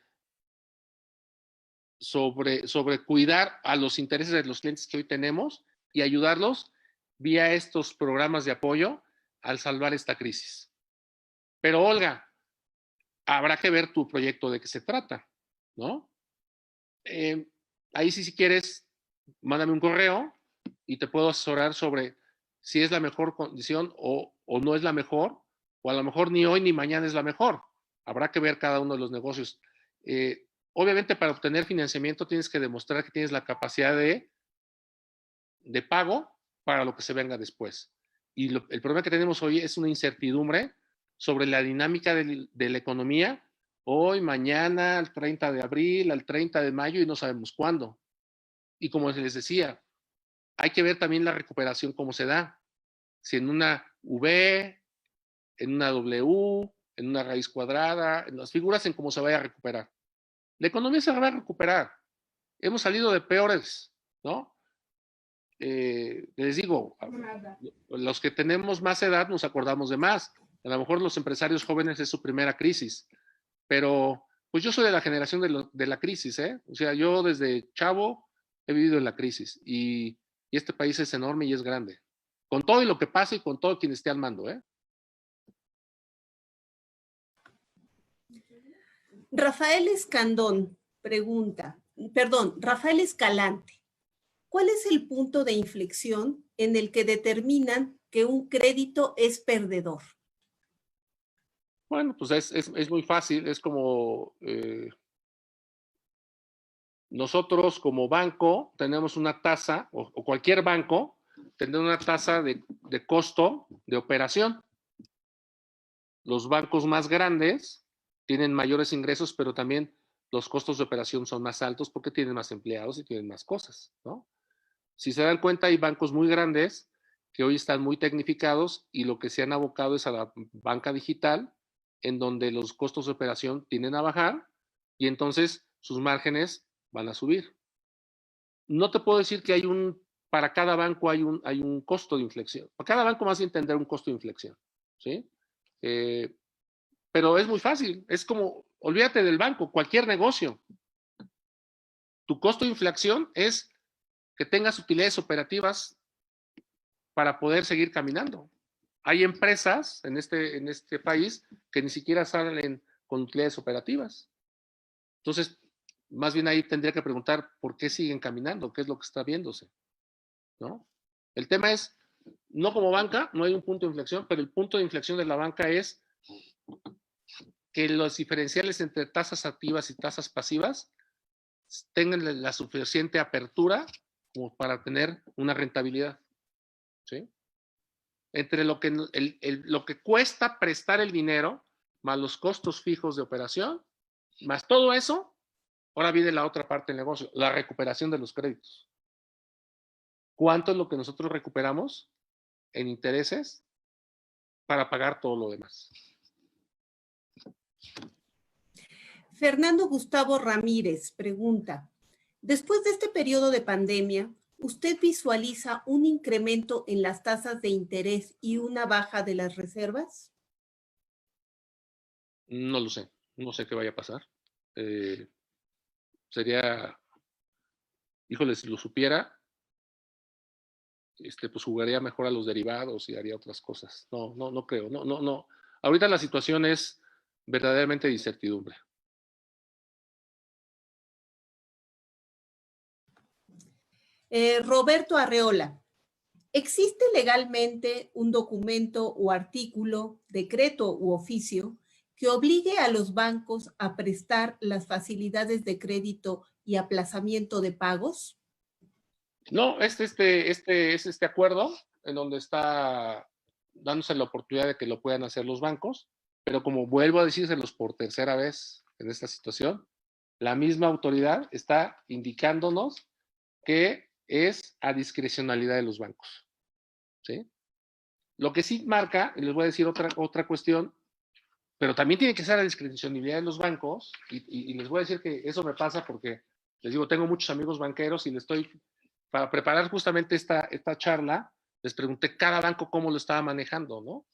cuidar a los intereses de los clientes que hoy tenemos y ayudarlos vía estos programas de apoyo al salvar esta crisis. Pero Olga, habrá que ver tu proyecto de qué se trata, ¿no? Ahí sí, si quieres, mándame un correo y te puedo asesorar sobre si es la mejor condición o no es la mejor, o a lo mejor ni hoy ni mañana es la mejor. Habrá que ver cada uno de los negocios. Obviamente, para obtener financiamiento tienes que demostrar que tienes la capacidad de pago para lo que se venga después. Y el problema que tenemos hoy es una incertidumbre sobre la dinámica de la economía hoy, mañana, al 30 de abril, al 30 de mayo y no sabemos cuándo. Y como les decía, hay que ver también la recuperación cómo se da. Si en una V, en una W, en una raíz cuadrada, en las figuras en cómo se vaya a recuperar. La economía se va a recuperar. Hemos salido de peores, ¿no? Les digo, los que tenemos más edad nos acordamos de más. A lo mejor los empresarios jóvenes es su primera crisis, pero pues yo soy de la generación de la crisis, ¿eh? O sea, yo desde chavo he vivido en la crisis y este país es enorme y es grande. Con todo y lo que pasa y con todo quien esté al mando, ¿eh? Rafael Escandón pregunta, perdón, Rafael Escalante, ¿cuál es el punto de inflexión en el que determinan que un crédito es perdedor? Bueno, pues es muy fácil, es como nosotros como banco tenemos una tasa, o cualquier banco, tendrá una tasa de costo de operación. Los bancos más grandes tienen mayores ingresos, pero también los costos de operación son más altos porque tienen más empleados y tienen más cosas, ¿no? Si se dan cuenta, hay bancos muy grandes que hoy están muy tecnificados y lo que se han abocado es a la banca digital, en donde los costos de operación tienden a bajar y entonces sus márgenes van a subir. No te puedo decir que para cada banco hay un costo de inflexión. Para cada banco más bien tendrá un costo de inflexión, ¿sí? Pero es muy fácil, es como, olvídate del banco, cualquier negocio. Tu costo de inflación es que tengas utilidades operativas para poder seguir caminando. Hay empresas en este país que ni siquiera salen con utilidades operativas. Entonces, más bien ahí tendría que preguntar por qué siguen caminando, qué es lo que está viéndose, ¿no? El tema es no como banca, no hay un punto de inflexión, pero el punto de inflexión de la banca es que los diferenciales entre tasas activas y tasas pasivas tengan la suficiente apertura como para tener una rentabilidad, ¿sí? Entre lo que cuesta prestar el dinero, más los costos fijos de operación, más todo eso, ahora viene la otra parte del negocio, la recuperación de los créditos. ¿Cuánto es lo que nosotros recuperamos en intereses para pagar todo lo demás? Fernando Gustavo Ramírez pregunta, después de este periodo de pandemia, ¿usted visualiza un incremento en las tasas de interés y una baja de las reservas? No lo sé, no sé qué vaya a pasar. Sería, híjole, si lo supiera, pues jugaría mejor a los derivados y haría otras cosas. No creo, no. Ahorita la situación es verdaderamente de incertidumbre. Roberto Arreola, ¿existe legalmente un documento o artículo, decreto u oficio que obligue a los bancos a prestar las facilidades de crédito y aplazamiento de pagos? No, es este acuerdo en donde está dándose la oportunidad de que lo puedan hacer los bancos, pero como vuelvo a decírselos por tercera vez en esta situación, la misma autoridad está indicándonos que es a discrecionalidad de los bancos, ¿sí? Lo que sí marca, y les voy a decir otra cuestión, pero también tiene que ser a discrecionalidad de los bancos, y les voy a decir que eso me pasa porque, les digo, tengo muchos amigos banqueros y les estoy, para preparar justamente esta charla, les pregunté cada banco cómo lo estaba manejando, ¿no?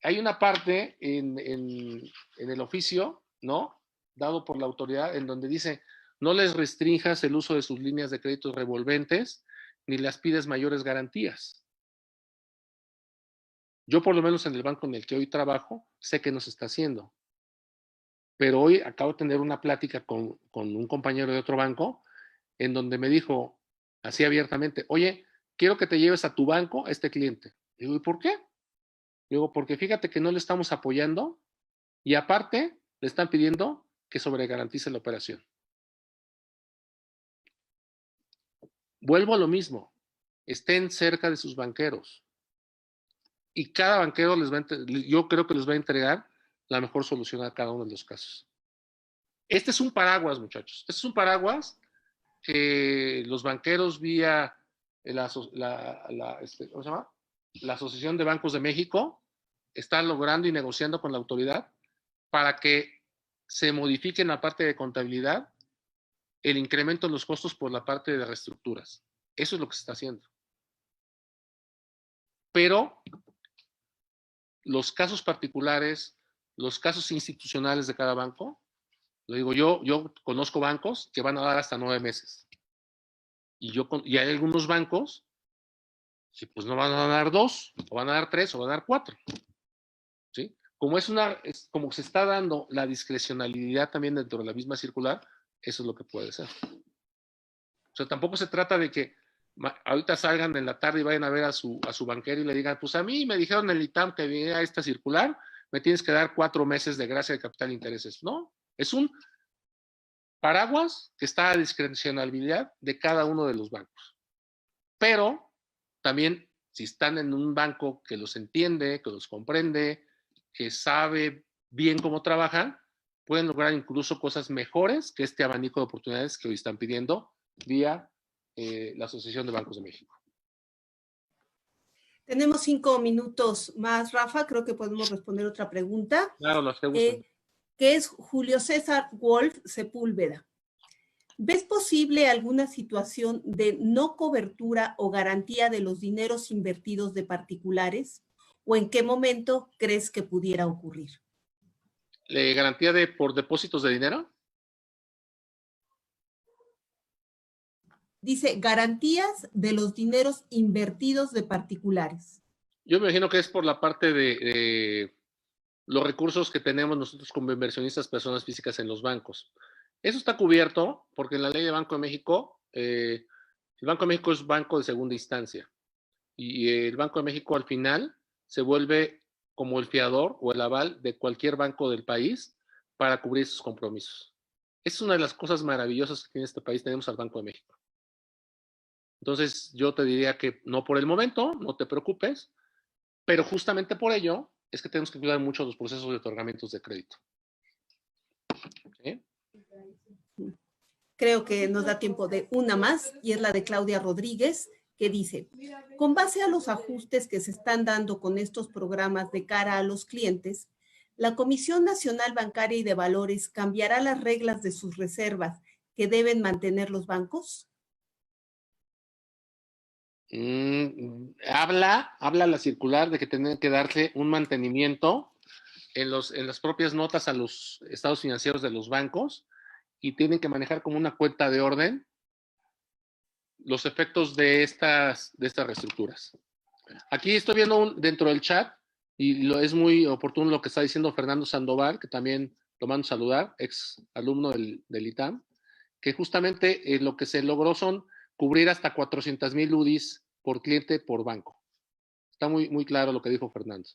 Hay una parte en el oficio, ¿no? Dado por la autoridad, en donde dice, no les restrinjas el uso de sus líneas de créditos revolventes, ni las pides mayores garantías. Yo, por lo menos en el banco en el que hoy trabajo, sé que no se está haciendo. Pero hoy acabo de tener una plática con un compañero de otro banco en donde me dijo así abiertamente, oye, quiero que te lleves a tu banco a este cliente. Digo, ¿y por qué? Digo, porque fíjate que no le estamos apoyando y aparte le están pidiendo que sobregarantice la operación. Vuelvo a lo mismo, estén cerca de sus banqueros y cada banquero yo creo que les va a entregar la mejor solución a cada uno de los casos. Este es un paraguas, muchachos. Este es un paraguas que los banqueros vía ¿cómo se llama? La Asociación de Bancos de México están logrando y negociando con la autoridad para que se modifique en la parte de contabilidad el incremento en los costos por la parte de reestructuras. Eso es lo que se está haciendo. Pero los casos particulares, los casos institucionales de cada banco, lo digo yo conozco bancos que van a dar hasta 9 meses. Y hay algunos bancos que pues no van a dar 2, o van a dar 3, o van a dar 4. ¿Sí? Como como se está dando la discrecionalidad también dentro de la misma circular, eso es lo que puede ser. O sea, tampoco se trata de que ahorita salgan en la tarde y vayan a ver a su banquero y le digan, pues a mí me dijeron en el ITAM que viniera esta circular, me tienes que dar 4 meses de gracia de capital e intereses. No, es un paraguas que está a discrecionalidad de cada uno de los bancos. Pero también, si están en un banco que los entiende, que los comprende, que sabe bien cómo trabajan, pueden lograr incluso cosas mejores que este abanico de oportunidades que hoy están pidiendo vía la Asociación de Bancos de México. Tenemos 5 minutos más, Rafa. Creo que podemos responder otra pregunta. Claro, los que gustan. Que es Julio César Wolf Sepúlveda. ¿Ves posible alguna situación de no cobertura o garantía de los dineros invertidos de particulares? ¿O en qué momento crees que pudiera ocurrir? ¿Garantía por depósitos de dinero? Dice, garantías de los dineros invertidos de particulares. Yo me imagino que es por la parte de los recursos que tenemos nosotros como inversionistas, personas físicas en los bancos. Eso está cubierto porque en la ley de Banco de México, el Banco de México es banco de segunda instancia. Y el Banco de México al final se vuelve como el fiador o el aval de cualquier banco del país para cubrir sus compromisos. Es una de las cosas maravillosas que tiene este país. Tenemos al Banco de México. Entonces, yo te diría que no por el momento, no te preocupes, pero justamente por ello es que tenemos que cuidar mucho los procesos de otorgamientos de crédito. ¿Sí? Creo que nos da tiempo de una más, y es la de Claudia Rodríguez, que dice, con base a los ajustes que se están dando con estos programas de cara a los clientes, ¿la Comisión Nacional Bancaria y de Valores cambiará las reglas de sus reservas que deben mantener los bancos? Habla la circular de que tienen que darse un mantenimiento en las propias notas a los estados financieros de los bancos y tienen que manejar como una cuenta de orden los efectos de estas reestructuras. Aquí estoy viendo dentro del chat y es muy oportuno lo que está diciendo Fernando Sandoval, que también lo mando a saludar, ex alumno del ITAM, que justamente lo que se logró son cubrir hasta 400,000 UDIs por cliente por banco. Está muy, muy claro lo que dijo Fernando.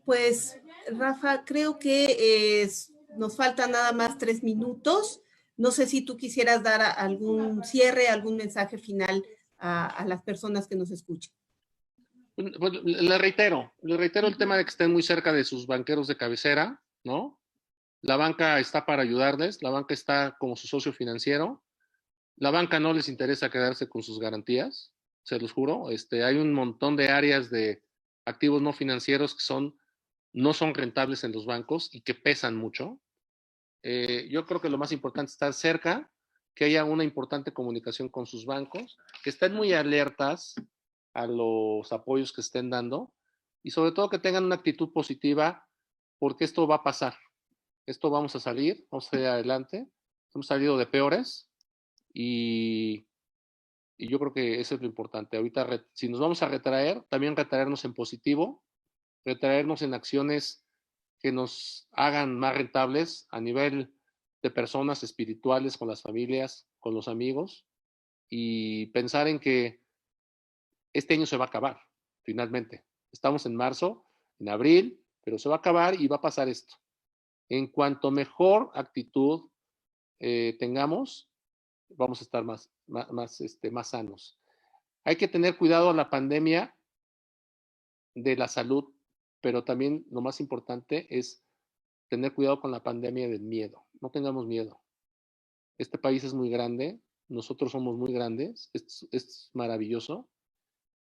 Pues, Rafa, creo que nos faltan nada más 3 minutos. No sé si tú quisieras dar algún cierre, algún mensaje final a las personas que nos escuchan. Pues, le reitero el tema de que estén muy cerca de sus banqueros de cabecera, ¿no? La banca está para ayudarles, la banca está como su socio financiero. La banca no les interesa quedarse con sus garantías, se los juro. Hay un montón de áreas de activos no financieros que no son rentables en los bancos y que pesan mucho. Yo creo que lo más importante es estar cerca, que haya una importante comunicación con sus bancos, que estén muy alertas a los apoyos que estén dando y sobre todo que tengan una actitud positiva porque esto va a pasar. Esto vamos a salir, vamos a salir adelante. Hemos salido de peores y yo creo que eso es lo importante. Ahorita, si nos vamos a retraer, también retraernos en positivo, retraernos en acciones que nos hagan más rentables a nivel de personas espirituales, con las familias, con los amigos, y pensar en que este año se va a acabar, finalmente. Estamos en marzo, en abril, pero se va a acabar y va a pasar esto. En cuanto mejor actitud tengamos, vamos a estar más sanos. Hay que tener cuidado a la pandemia de la salud, pero también lo más importante es tener cuidado con la pandemia del miedo. No tengamos miedo. Este país es muy grande, nosotros somos muy grandes, es maravilloso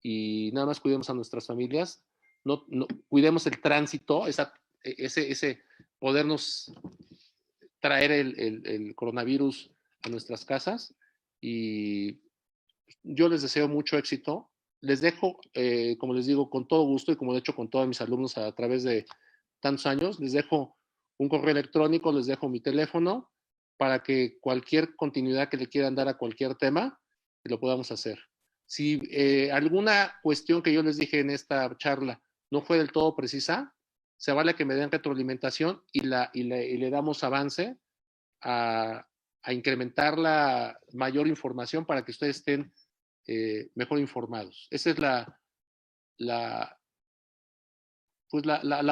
y nada más cuidemos a nuestras familias, cuidemos el tránsito, ese podernos traer el coronavirus a nuestras casas y yo les deseo mucho éxito. Les dejo, como les digo, con todo gusto y como lo he hecho con todos mis alumnos a través de tantos años, les dejo un correo electrónico, les dejo mi teléfono para que cualquier continuidad que le quieran dar a cualquier tema, lo podamos hacer. Si alguna cuestión que yo les dije en esta charla no fue del todo precisa, se vale que me den retroalimentación y le damos avance a incrementar la mayor información para que ustedes estén mejor informados. Esa es la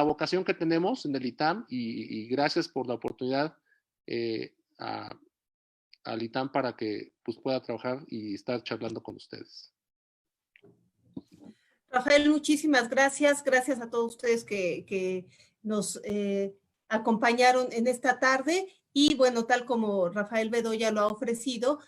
vocación que tenemos en el ITAM y gracias por la oportunidad al ITAM para que pues, pueda trabajar y estar charlando con ustedes. Rafael, muchísimas gracias. Gracias a todos ustedes que nos acompañaron en esta tarde. Y bueno, tal como Rafael Bedoya lo ha ofrecido,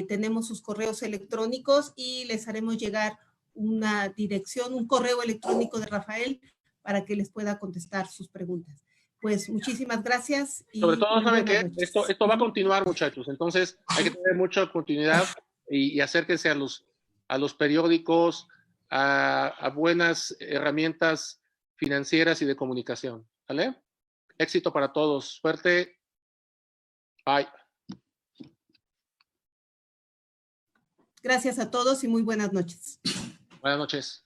tenemos sus correos electrónicos y les haremos llegar una dirección, un correo electrónico de Rafael para que les pueda contestar sus preguntas. Pues muchísimas gracias. Y sobre todo, saben que esto va a continuar, muchachos. Entonces, hay que tener mucha continuidad y acérquense a los periódicos, a buenas herramientas financieras y de comunicación. ¿Vale? Éxito para todos. Suerte. Bye. Gracias a todos y muy buenas noches. Buenas noches.